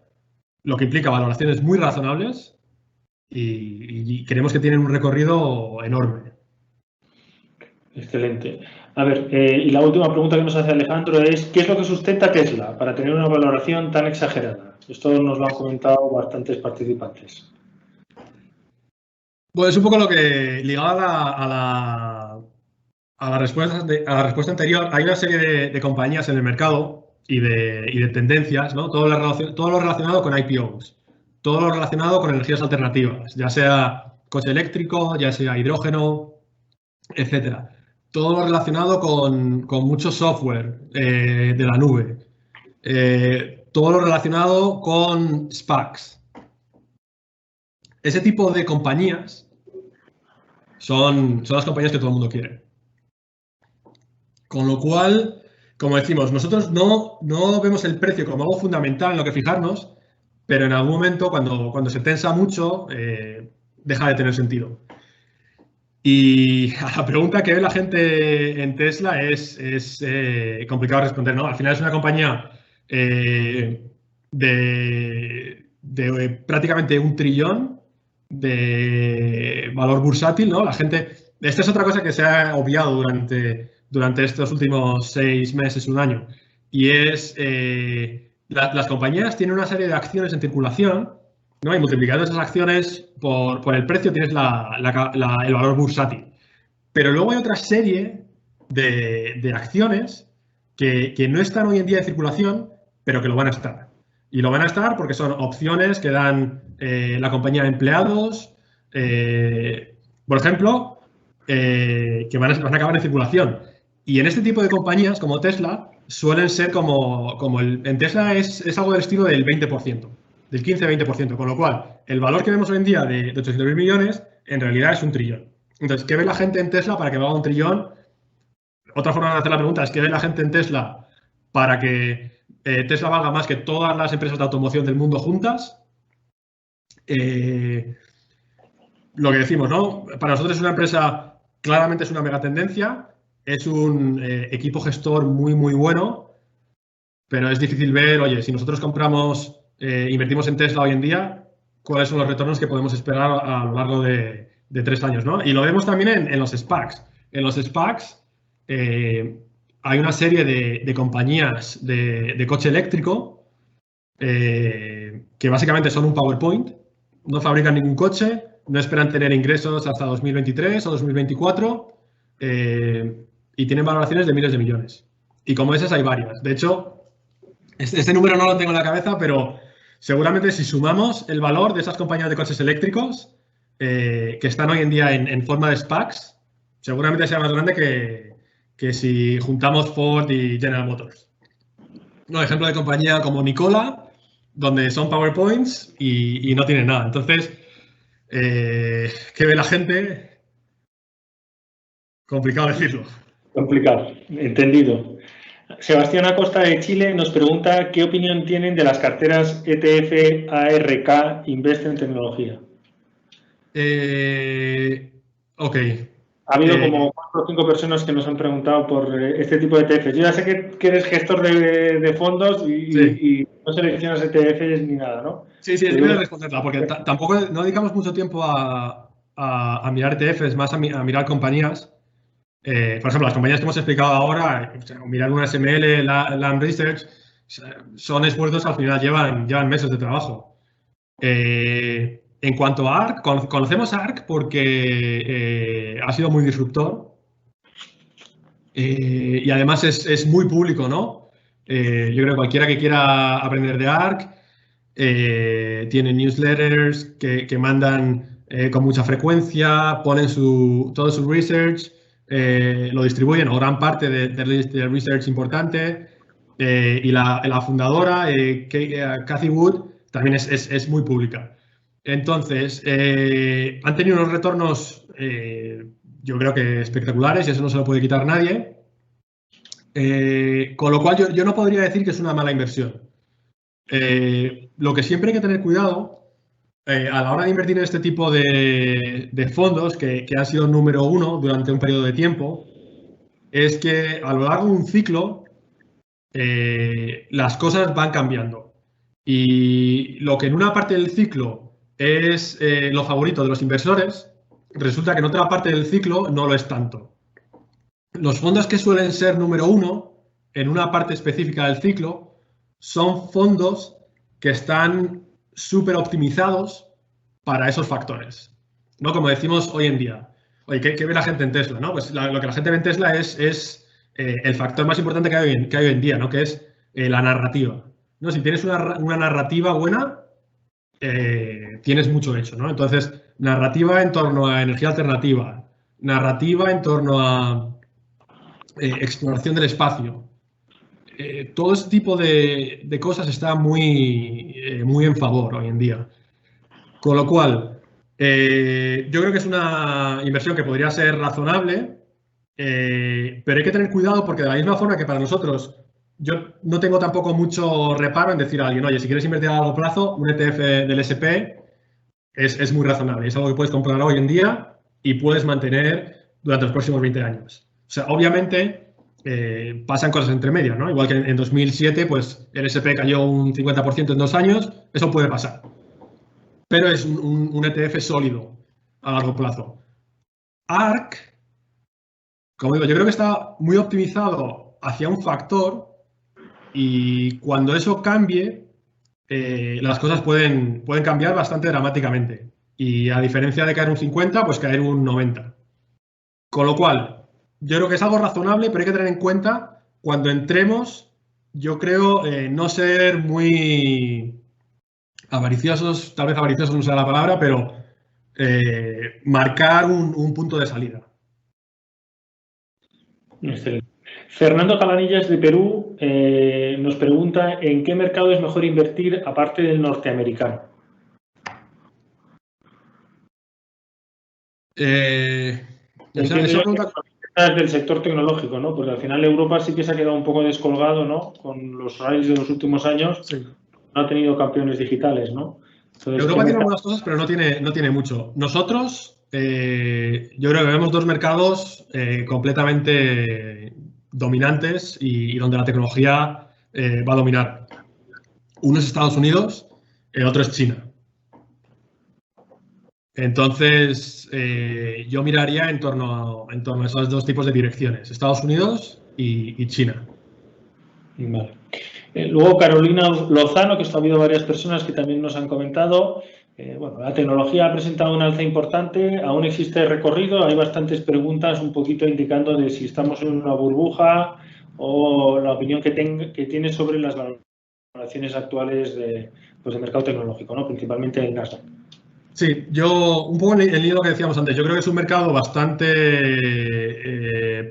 lo que implica valoraciones muy razonables, y creemos que tienen un recorrido enorme. Excelente. A ver, y la última pregunta que nos hace Alejandro es, ¿qué es lo que sustenta Tesla para tener una valoración tan exagerada? Esto nos lo han comentado bastantes participantes. Pues un poco lo que ligaba a la respuesta anterior. Hay una serie de compañías en el mercado y de tendencias, ¿no? Todo lo relacionado con IPOs, todo lo relacionado con energías alternativas, ya sea coche eléctrico, ya sea hidrógeno, etcétera. Todo lo relacionado con mucho software de la nube. Todo lo relacionado con SPACs. Ese tipo de compañías son las compañías que todo el mundo quiere. Con lo cual, como decimos, nosotros no vemos el precio como algo fundamental en lo que fijarnos, pero en algún momento, cuando se tensa mucho, deja de tener sentido. Y a la pregunta que ve la gente en Tesla es complicado responder, ¿no? Al final es una compañía de prácticamente 1 trillón de valor bursátil, ¿no? Esta es otra cosa que se ha obviado durante estos últimos 6 meses, 1 año, y es las compañías tienen una serie de acciones en circulación, ¿no? Y multiplicando esas acciones por el precio tienes el valor bursátil. Pero luego hay otra serie de acciones que no están hoy en día en circulación, pero que lo van a estar. Y lo van a estar porque son opciones que dan la compañía a empleados, por ejemplo, que van a acabar en circulación. Y en este tipo de compañías, como Tesla, suelen ser en Tesla es algo del estilo del 20%, del 15-20%, con lo cual el valor que vemos hoy en día de 800.000 millones en realidad es 1 trillón. Entonces, ¿qué ve la gente en Tesla para que valga 1 trillón? Otra forma de hacer la pregunta es, ¿qué ve la gente en Tesla para que Tesla valga más que todas las empresas de automoción del mundo juntas? Lo que decimos, ¿no? Para nosotros es una empresa, claramente es una megatendencia, es un equipo gestor muy, muy bueno, pero es difícil ver, oye, si nosotros invertimos en Tesla hoy en día, ¿cuáles son los retornos que podemos esperar a lo largo de 3 años, ¿no? Y lo vemos también en los SPACs. En los SPACs hay una serie de compañías de coche eléctrico que básicamente son un PowerPoint, no fabrican ningún coche, no esperan tener ingresos hasta 2023 o 2024 y tienen valoraciones de miles de millones. Y como esas hay varias. De hecho, este número no lo tengo en la cabeza, pero seguramente si sumamos el valor de esas compañías de coches eléctricos que están hoy en día en forma de SPACs, seguramente sea más grande que si juntamos Ford y General Motors. No, ejemplo de compañía como Nikola, donde son PowerPoints y no tienen nada. Entonces, ¿qué ve la gente? Complicado decirlo. Complicado, entendido. Sebastián Acosta de Chile nos pregunta qué opinión tienen de las carteras ETF ARK Invest en Tecnología. Ok. Ha habido como 4 o 5 personas que nos han preguntado por este tipo de ETFs. Yo ya sé que eres gestor de fondos y no seleccionas ETFs ni nada, ¿no? Sí, es difícil responderla, porque tampoco no dedicamos mucho tiempo a mirar ETFs, más a mirar compañías. Por ejemplo, las compañías que hemos explicado ahora, mirar una SML, Lam Research, son esfuerzos que al final llevan meses de trabajo. En cuanto a ARK, conocemos a ARK porque ha sido muy disruptor y además es muy público, ¿no? Yo creo que cualquiera que quiera aprender de ARK tiene newsletters que mandan con mucha frecuencia, ponen todo su research, lo distribuyen, o gran parte de research importante. Y la fundadora, Cathy Wood, también es muy pública. Entonces, han tenido unos retornos, yo creo que espectaculares, y eso no se lo puede quitar nadie. Con lo cual, yo no podría decir que es una mala inversión. Lo que siempre hay que tener cuidado a la hora de invertir en este tipo de fondos, que han sido número uno durante un periodo de tiempo, es que a lo largo de un ciclo las cosas van cambiando. Y lo que en una parte del ciclo es lo favorito de los inversores, resulta que en otra parte del ciclo no lo es tanto. Los fondos que suelen ser número uno en una parte específica del ciclo son fondos que están súper optimizados para esos factores, ¿no? Como decimos hoy en día. Oye, ¿qué ve la gente en Tesla? ¿No? Pues lo que la gente ve en Tesla es el factor más importante que hay hoy en día, ¿no? Que es la narrativa, ¿no? Si tienes una narrativa buena, tienes mucho hecho, ¿no? Entonces, narrativa en torno a energía alternativa, narrativa en torno a exploración del espacio. Todo ese tipo de cosas está muy en favor hoy en día. Con lo cual, yo creo que es una inversión que podría ser razonable, pero hay que tener cuidado porque de la misma forma que para nosotros, yo no tengo tampoco mucho reparo en decir a alguien, oye, si quieres invertir a largo plazo, un ETF del SP es muy razonable. Es algo que puedes comprar hoy en día y puedes mantener durante los próximos 20 años. O sea, obviamente pasan cosas entre medias, ¿no? Igual que en 2007, pues el SP cayó un 50% en 2 años, eso puede pasar. Pero es un ETF sólido a largo plazo. ARK, como digo, yo creo que está muy optimizado hacia un factor y cuando eso cambie, las cosas pueden cambiar bastante dramáticamente. Y a diferencia de caer un 50, pues caer un 90. Con lo cual, yo creo que es algo razonable, pero hay que tener en cuenta cuando entremos, yo creo, no ser muy avariciosos, tal vez avariciosos no sea la palabra, pero marcar un punto de salida. Excelente. Fernando Cabanillas de Perú nos pregunta en qué mercado es mejor invertir aparte del norteamericano. Del sector tecnológico, ¿no? Porque al final Europa sí que se ha quedado un poco descolgado, ¿no? Con los rallies de los últimos años, sí. No ha tenido campeones digitales, ¿no? Entonces, Europa tiene algunas cosas, pero no tiene mucho. Nosotros, yo creo que vemos dos mercados completamente dominantes y donde la tecnología va a dominar. Uno es Estados Unidos, el otro es China. Entonces, yo miraría en torno a esos dos tipos de direcciones, Estados Unidos y China. Vale. Luego Carolina Lozano, que esto ha habido varias personas que también nos han comentado. Bueno, la tecnología ha presentado un alza importante, aún existe recorrido, hay bastantes preguntas un poquito indicando de si estamos en una burbuja o la opinión que tiene sobre las valoraciones actuales de mercado tecnológico, ¿no? Principalmente en Nasdaq. Sí, yo un poco en línea lo que decíamos antes, yo creo que es un mercado bastante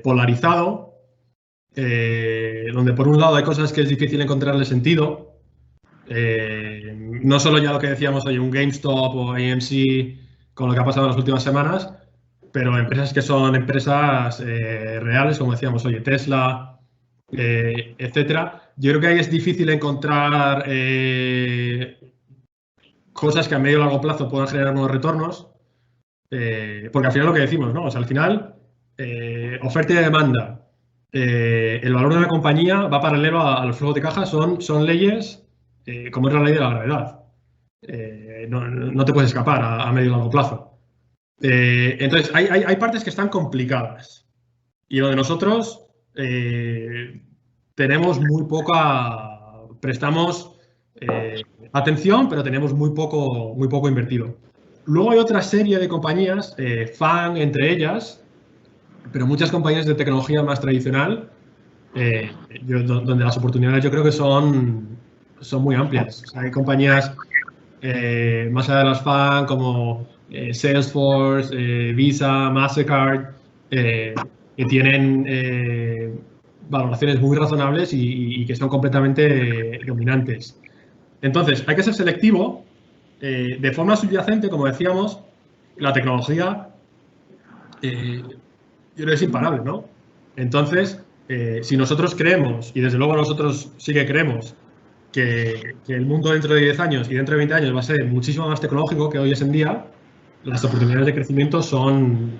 polarizado, donde por un lado hay cosas que es difícil encontrarle sentido, no solo ya lo que decíamos hoy, un GameStop o AMC con lo que ha pasado en las últimas semanas, pero empresas que son empresas reales, como decíamos, oye, Tesla, etcétera. Yo creo que ahí es difícil encontrar cosas que a medio y largo plazo puedan generar nuevos retornos, porque al final lo que decimos, ¿no? O sea, al final, oferta y demanda, el valor de una compañía va paralelo a los flujos de caja, son leyes como es la ley de la gravedad. No te puedes escapar a medio y largo plazo. Entonces, hay partes que están complicadas y donde nosotros tenemos muy poca, prestamos atención, pero tenemos muy poco invertido. Luego hay otra serie de compañías, FAANG entre ellas, pero muchas compañías de tecnología más tradicional, donde las oportunidades yo creo que son muy amplias. O sea, hay compañías más allá de las FAANG como Salesforce, Visa, Mastercard, que tienen valoraciones muy razonables y que son completamente dominantes. Entonces, hay que ser selectivo. De forma subyacente, como decíamos, la tecnología yo creo que es imparable, ¿no? Entonces, si nosotros creemos, y desde luego nosotros sí que creemos, que el mundo dentro de 10 años y dentro de 20 años va a ser muchísimo más tecnológico que hoy es en día, las oportunidades de crecimiento son,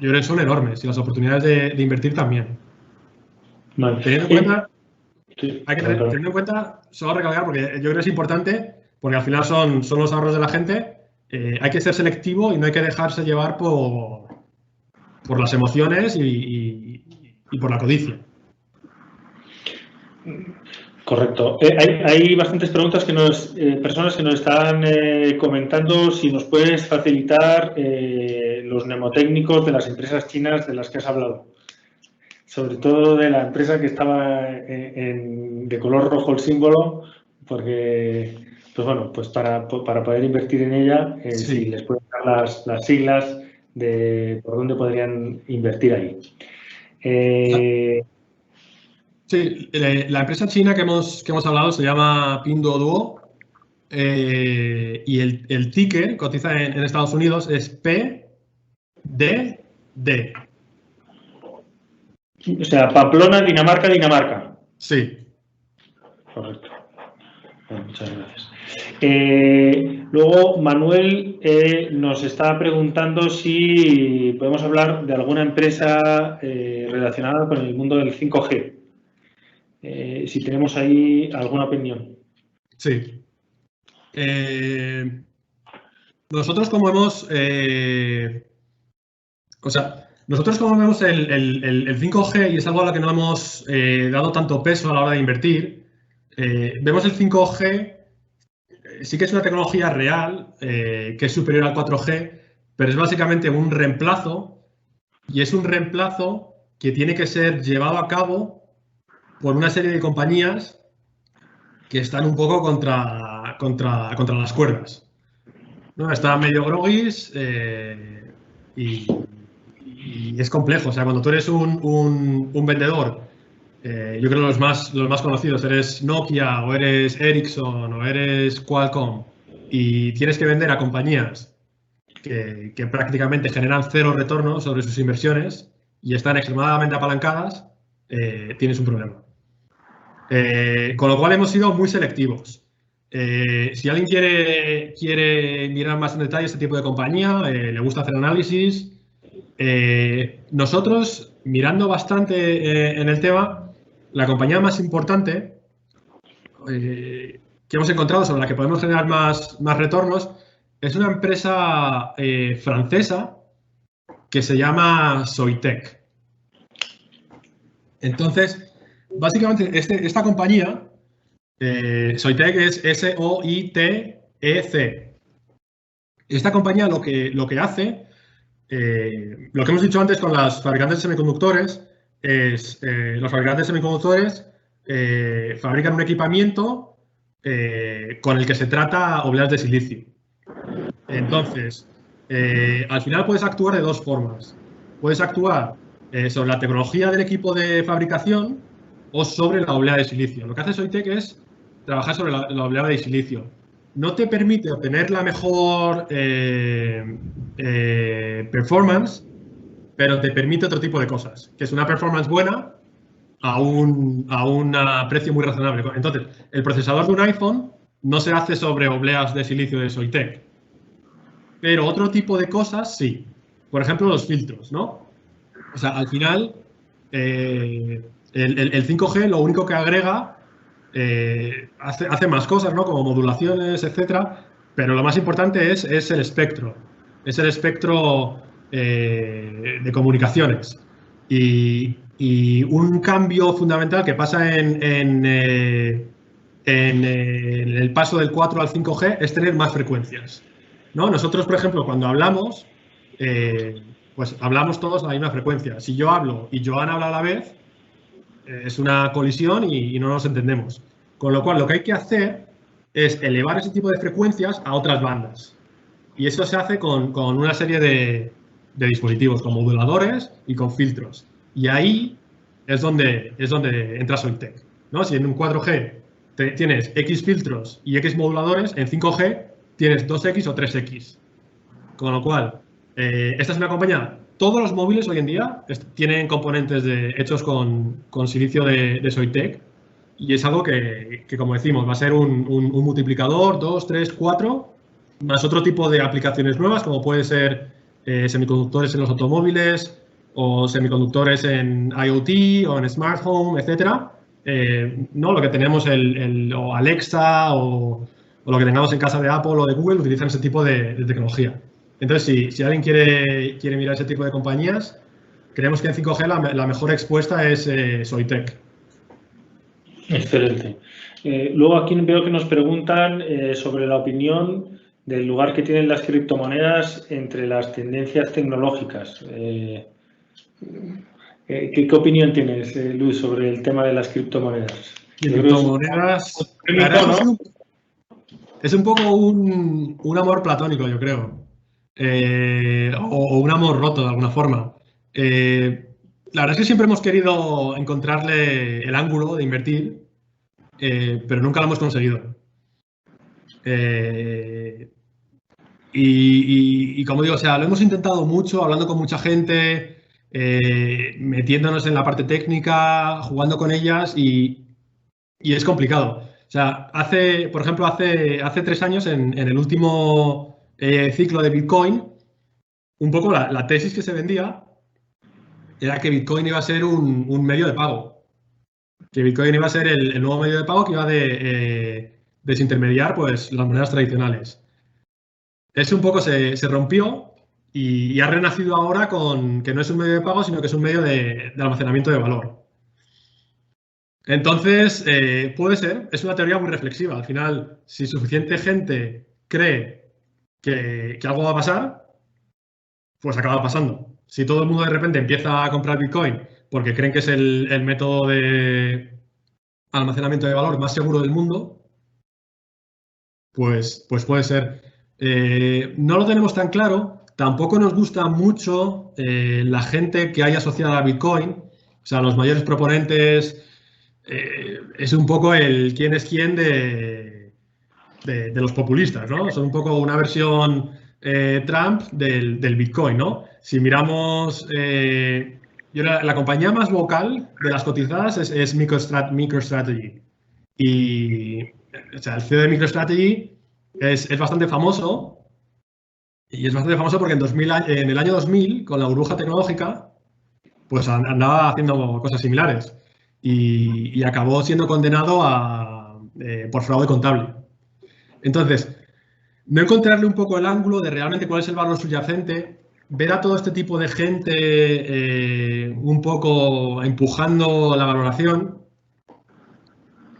yo creo que son enormes, y las oportunidades de invertir también. Vale. Teniendo en cuenta, hay que tener en cuenta, solo recalcar, porque yo creo que es importante, porque al final son los ahorros de la gente, hay que ser selectivo y no hay que dejarse llevar por las emociones y por la codicia. Correcto. Hay bastantes preguntas personas que nos están comentando si nos puedes facilitar los mnemotécnicos de las empresas chinas de las que has hablado. Sobre todo de la empresa que estaba de color rojo el símbolo, porque, pues bueno, pues para poder invertir en ella, sí. Si les puedes dar las siglas de por dónde podrían invertir ahí. Sí, la empresa china que hemos hablado se llama Pinduoduo y el ticker cotiza en Estados Unidos es PDD. O sea, Pamplona, Dinamarca. Sí. Correcto. Bueno, muchas gracias. Luego, Manuel nos está preguntando si podemos hablar de alguna empresa relacionada con el mundo del 5G. Si tenemos ahí alguna opinión. Sí. Nosotros como vemos el 5G, y es algo a lo que no hemos dado tanto peso a la hora de invertir, vemos el 5G, sí que es una tecnología real, que es superior al 4G, pero es básicamente un reemplazo, y es un reemplazo que tiene que ser llevado a cabo por una serie de compañías que están un poco contra las cuerdas, ¿no? Están medio groguis y es complejo. O sea, cuando tú eres un vendedor, yo creo que los más conocidos, eres Nokia o eres Ericsson o eres Qualcomm, y tienes que vender a compañías que prácticamente generan cero retorno sobre sus inversiones y están extremadamente apalancadas, tienes un problema. Con lo cual hemos sido muy selectivos. Si alguien quiere mirar más en detalle este tipo de compañía, le gusta hacer análisis, nosotros, mirando bastante en el tema, la compañía más importante que hemos encontrado, sobre la que podemos generar más retornos, es una empresa francesa que se llama Soitec. Entonces, básicamente, esta compañía, Soitec es S-O-I-T-E-C. Esta compañía lo que hace, lo que hemos dicho antes con las fabricantes de semiconductores, es los fabricantes de semiconductores fabrican un equipamiento con el que se trata obleas de silicio. Entonces, al final puedes actuar de dos formas. Puedes actuar sobre la tecnología del equipo de fabricación o sobre la oblea de silicio. Lo que hace Soitec es trabajar sobre la oblea de silicio. No te permite obtener la mejor performance, pero te permite otro tipo de cosas, que es una performance buena a un precio muy razonable. Entonces, el procesador de un iPhone no se hace sobre obleas de silicio de Soitec, pero otro tipo de cosas sí. Por ejemplo, los filtros, ¿no? O sea, al final, el 5G lo único que agrega, hace más cosas, ¿no? Como modulaciones, etcétera, pero lo más importante es el espectro. Es el espectro de comunicaciones. Y un cambio fundamental que pasa en el paso del 4 al 5G es tener más frecuencias, ¿no? Nosotros, por ejemplo, cuando hablamos, pues hablamos todos a la misma frecuencia. Si yo hablo y Joan habla a la vez, es una colisión y no nos entendemos. Con lo cual, lo que hay que hacer es elevar ese tipo de frecuencias a otras bandas. Y eso se hace con una serie de dispositivos, con moduladores y con filtros. Y ahí es donde entra Soitec, ¿no? Si en un 4G tienes X filtros y X moduladores, en 5G tienes 2X o 3X. Con lo cual, esta es una compañía. Todos los móviles hoy en día tienen componentes hechos con silicio de Soitec, y es algo que, como decimos, va a ser un multiplicador, 2, 3, 4, más otro tipo de aplicaciones nuevas, como puede ser semiconductores en los automóviles o semiconductores en IoT o en Smart Home, etcétera. No, lo que tenemos o Alexa o lo que tengamos en casa de Apple o de Google utilizan ese tipo de tecnología. Entonces, si alguien quiere mirar ese tipo de compañías, creemos que en 5G la mejor expuesta es Soitec. Excelente. Luego aquí veo que nos preguntan sobre la opinión del lugar que tienen las criptomonedas entre las tendencias tecnológicas. ¿Qué opinión tienes, Luis, sobre el tema de las criptomonedas? Criptomonedas, es un poco un amor platónico, yo creo. O un amor roto, de alguna forma. La verdad es que siempre hemos querido encontrarle el ángulo de invertir, pero nunca lo hemos conseguido. Y como digo, o sea, lo hemos intentado mucho, hablando con mucha gente, metiéndonos en la parte técnica, jugando con ellas, y es complicado. O sea, por ejemplo, hace 3 años, en el último ciclo de Bitcoin, un poco la tesis que se vendía era que Bitcoin iba a ser un medio de pago. Que Bitcoin iba a ser el nuevo medio de pago que iba a desintermediar pues, las monedas tradicionales. Eso un poco se rompió y ha renacido ahora con que no es un medio de pago, sino que es un medio de almacenamiento de valor. Entonces, puede ser, es una teoría muy reflexiva. Al final, si suficiente gente cree que algo va a pasar, pues acaba pasando. Si todo el mundo de repente empieza a comprar Bitcoin porque creen que es el método de almacenamiento de valor más seguro del mundo, pues puede ser. No lo tenemos tan claro. Tampoco nos gusta mucho la gente que hay asociada a Bitcoin. O sea, los mayores proponentes es un poco el quién es quién de los populistas, ¿no? Son un poco una versión Trump del Bitcoin, ¿no? Si miramos, la compañía más vocal de las cotizadas es MicroStrategy. Y o sea, el CEO de MicroStrategy es bastante famoso. Y es bastante famoso porque en el año 2000, con la burbuja tecnológica, pues andaba haciendo cosas similares. Y acabó siendo condenado por fraude contable. Entonces, no encontrarle un poco el ángulo de realmente cuál es el valor subyacente, ver a todo este tipo de gente un poco empujando la valoración,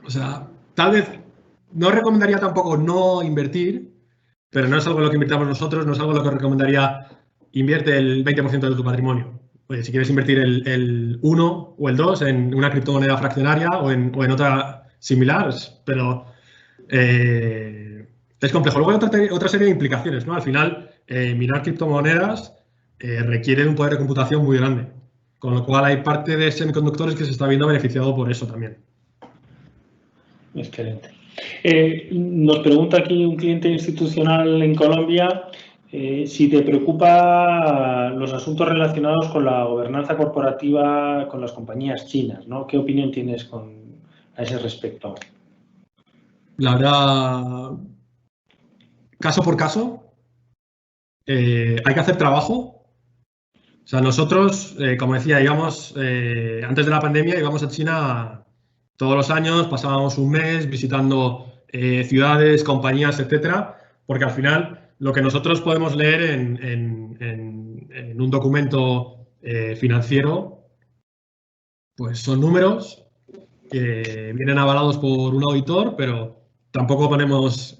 O sea, tal vez no recomendaría tampoco no invertir, pero no es algo en lo que invirtamos nosotros, no es algo en lo que recomendaría invierte el 20% de tu patrimonio. Oye, si quieres invertir el 1 o el 2 en una criptomoneda fraccionaria o en otra similar, pero es complejo. Luego hay otra serie de implicaciones, ¿no? Al final, mirar criptomonedas requiere de un poder de computación muy grande, con lo cual hay parte de semiconductores que se está viendo beneficiado por eso también. Excelente. Nos pregunta aquí un cliente institucional en Colombia si te preocupa los asuntos relacionados con la gobernanza corporativa con las compañías chinas, ¿no? ¿Qué opinión tienes a ese respecto? La verdad, caso por caso, hay que hacer trabajo. O sea, nosotros, como decía, íbamos, antes de la pandemia, íbamos a China todos los años, pasábamos un mes visitando ciudades, compañías, etcétera, porque al final lo que nosotros podemos leer en un documento financiero, pues son números que vienen avalados por un auditor, pero tampoco ponemos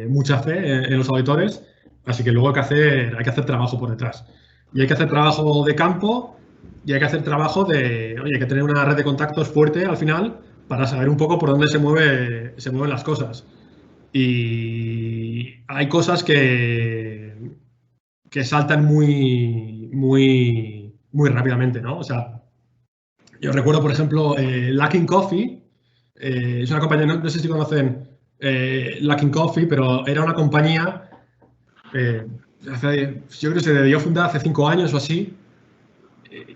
mucha fe en los auditores, así que luego hay que hacer trabajo por detrás. Y hay que hacer trabajo de campo y hay que hacer trabajo oye, hay que tener una red de contactos fuerte al final para saber un poco por dónde se mueven las cosas. Y hay cosas que saltan muy rápidamente, ¿no? O sea, yo recuerdo, por ejemplo, Luckin Coffee, es una compañía, no sé si conocen Luckin Coffee, pero era una compañía, yo creo que se debió fundar hace 5 años o así,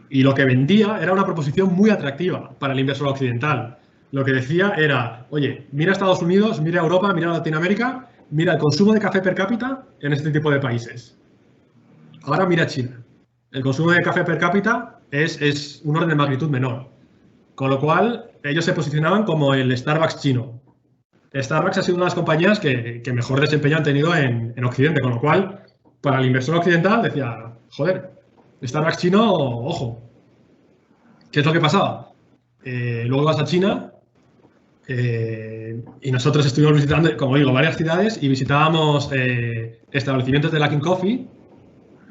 y lo que vendía era una proposición muy atractiva para el inversor occidental. Lo que decía era, oye, mira Estados Unidos, mira Europa, mira Latinoamérica, mira el consumo de café per cápita en este tipo de países. Ahora mira China. El consumo de café per cápita es un orden de magnitud menor. Con lo cual, ellos se posicionaban como el Starbucks chino. Starbucks ha sido una de las compañías que mejor desempeño han tenido en Occidente. Con lo cual, para el inversor occidental decía, joder, Starbucks chino, ojo. ¿Qué es lo que pasaba? Luego vas a China y nosotros estuvimos visitando, como digo, varias ciudades y visitábamos establecimientos de Luckin Coffee.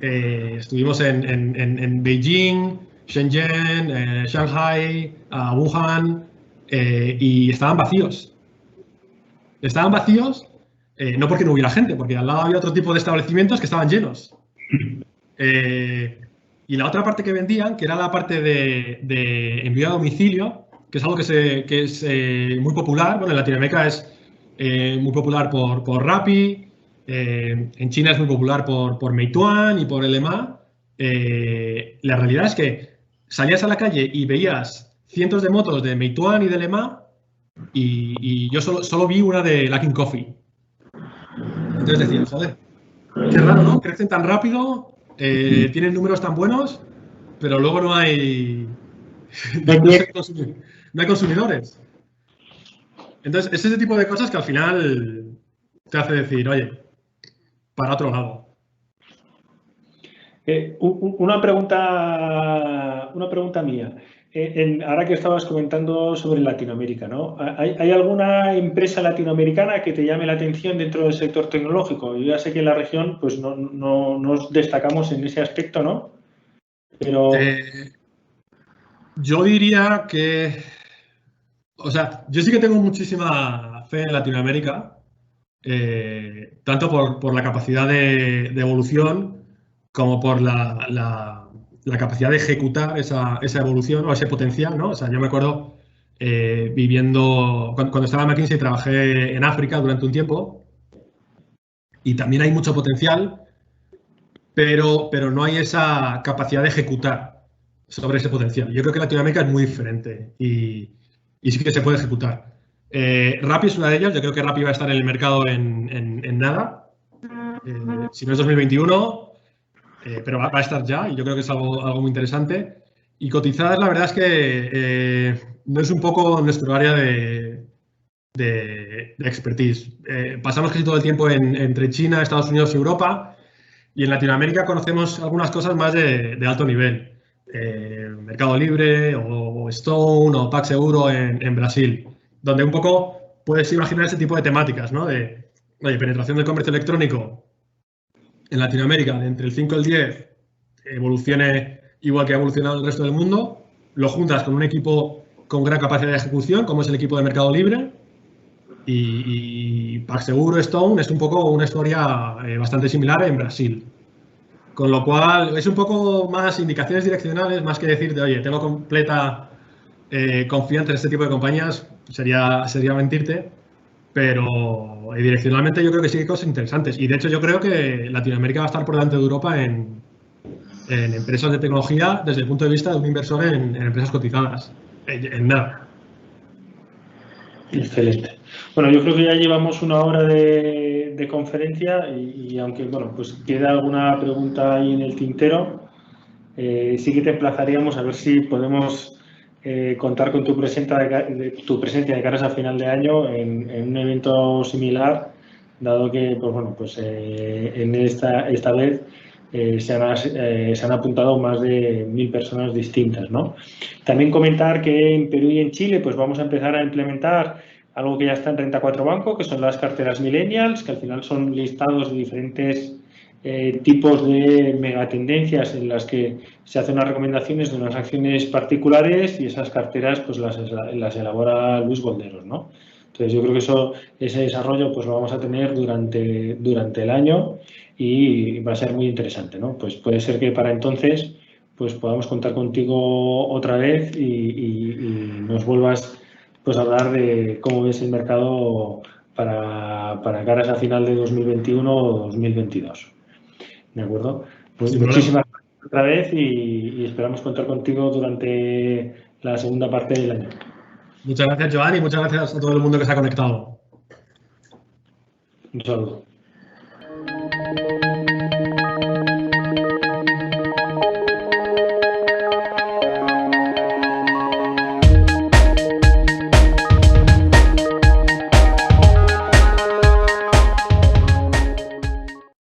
Estuvimos en Beijing, Shenzhen, Shanghai, Wuhan, y estaban vacíos. Estaban vacíos no porque no hubiera gente, porque al lado había otro tipo de establecimientos que estaban llenos. Y la otra parte que vendían, que era la parte de envío a domicilio, que es algo que es muy popular. Bueno, en Latinoamérica es muy popular por Rappi. En China es muy popular por Meituan y por Ele.me. La realidad es que salías a la calle y veías cientos de motos de Meituan y de Ele.me y yo solo vi una de Luckin Coffee. Entonces decía, joder, qué raro, ¿no? Crecen tan rápido, tienen números tan buenos, pero luego no hay consumidores. Entonces, es ese tipo de cosas que al final te hace decir, oye, para otro lado. Una pregunta mía. Ahora que estabas comentando sobre Latinoamérica, ¿no? ¿Hay alguna empresa latinoamericana que te llame la atención dentro del sector tecnológico? Yo ya sé que en la región pues no nos destacamos en ese aspecto, ¿no? Pero yo diría que, o sea, yo sí que tengo muchísima fe en Latinoamérica, tanto por la capacidad de evolución como por la capacidad de ejecutar esa evolución o ese potencial, ¿no? O sea, yo me acuerdo viviendo, cuando estaba en McKinsey trabajé en África durante un tiempo y también hay mucho potencial, pero no hay esa capacidad de ejecutar sobre ese potencial. Yo creo que Latinoamérica es muy diferente y sí que se puede ejecutar. Rappi es una de ellas. Yo creo que Rappi va a estar en el mercado en nada. Si no es 2021, pero va a estar ya y yo creo que es algo muy interesante. Y cotizadas, la verdad es que no es un poco nuestro área de expertise. Pasamos casi todo el tiempo entre China, Estados Unidos y Europa. Y en Latinoamérica conocemos algunas cosas más de alto nivel. Mercado Libre o Stone o PagSeguro en Brasil. donde un poco puedes imaginar ese tipo de temáticas, ¿no? De, oye, penetración del comercio electrónico en Latinoamérica de entre el 5 y el 10 evolucione igual que ha evolucionado el resto del mundo, lo juntas con un equipo con gran capacidad de ejecución, como es el equipo de Mercado Libre, y PagSeguro Stone es un poco una historia bastante similar en Brasil. Con lo cual, es un poco más indicaciones direccionales, más que decirte, oye, tengo completa confianza en este tipo de compañías, sería mentirte, pero direccionalmente yo creo que sí hay cosas interesantes. Y de hecho yo creo que Latinoamérica va a estar por delante de Europa en empresas de tecnología desde el punto de vista de un inversor en empresas cotizadas. En nada. Excelente. Bueno, yo creo que ya llevamos una hora de conferencia y aunque, bueno, pues queda alguna pregunta ahí en el tintero, sí que te emplazaríamos a ver si podemos contar con tu presencia de caras a final de año en un evento similar, dado que, pues bueno, pues en esta vez se han apuntado más de 1000 personas distintas, ¿no? También comentar que en Perú y en Chile pues vamos a empezar a implementar algo que ya está en Renta 4 Banco, que son las carteras millennials, que al final son listados de diferentes tipos de megatendencias en las que se hacen unas recomendaciones de unas acciones particulares y esas carteras pues las elabora Luis Bolderos, ¿no? Entonces yo creo que ese desarrollo pues lo vamos a tener durante el año y va a ser muy interesante, ¿no? Pues puede ser que para entonces pues podamos contar contigo otra vez y nos vuelvas pues a hablar de cómo ves el mercado para caras a final de 2021 o 2022. ¿De acuerdo? Pues muchísimas gracias otra vez y esperamos contar contigo durante la segunda parte del año. Muchas gracias, Joan, y muchas gracias a todo el mundo que se ha conectado. Un saludo.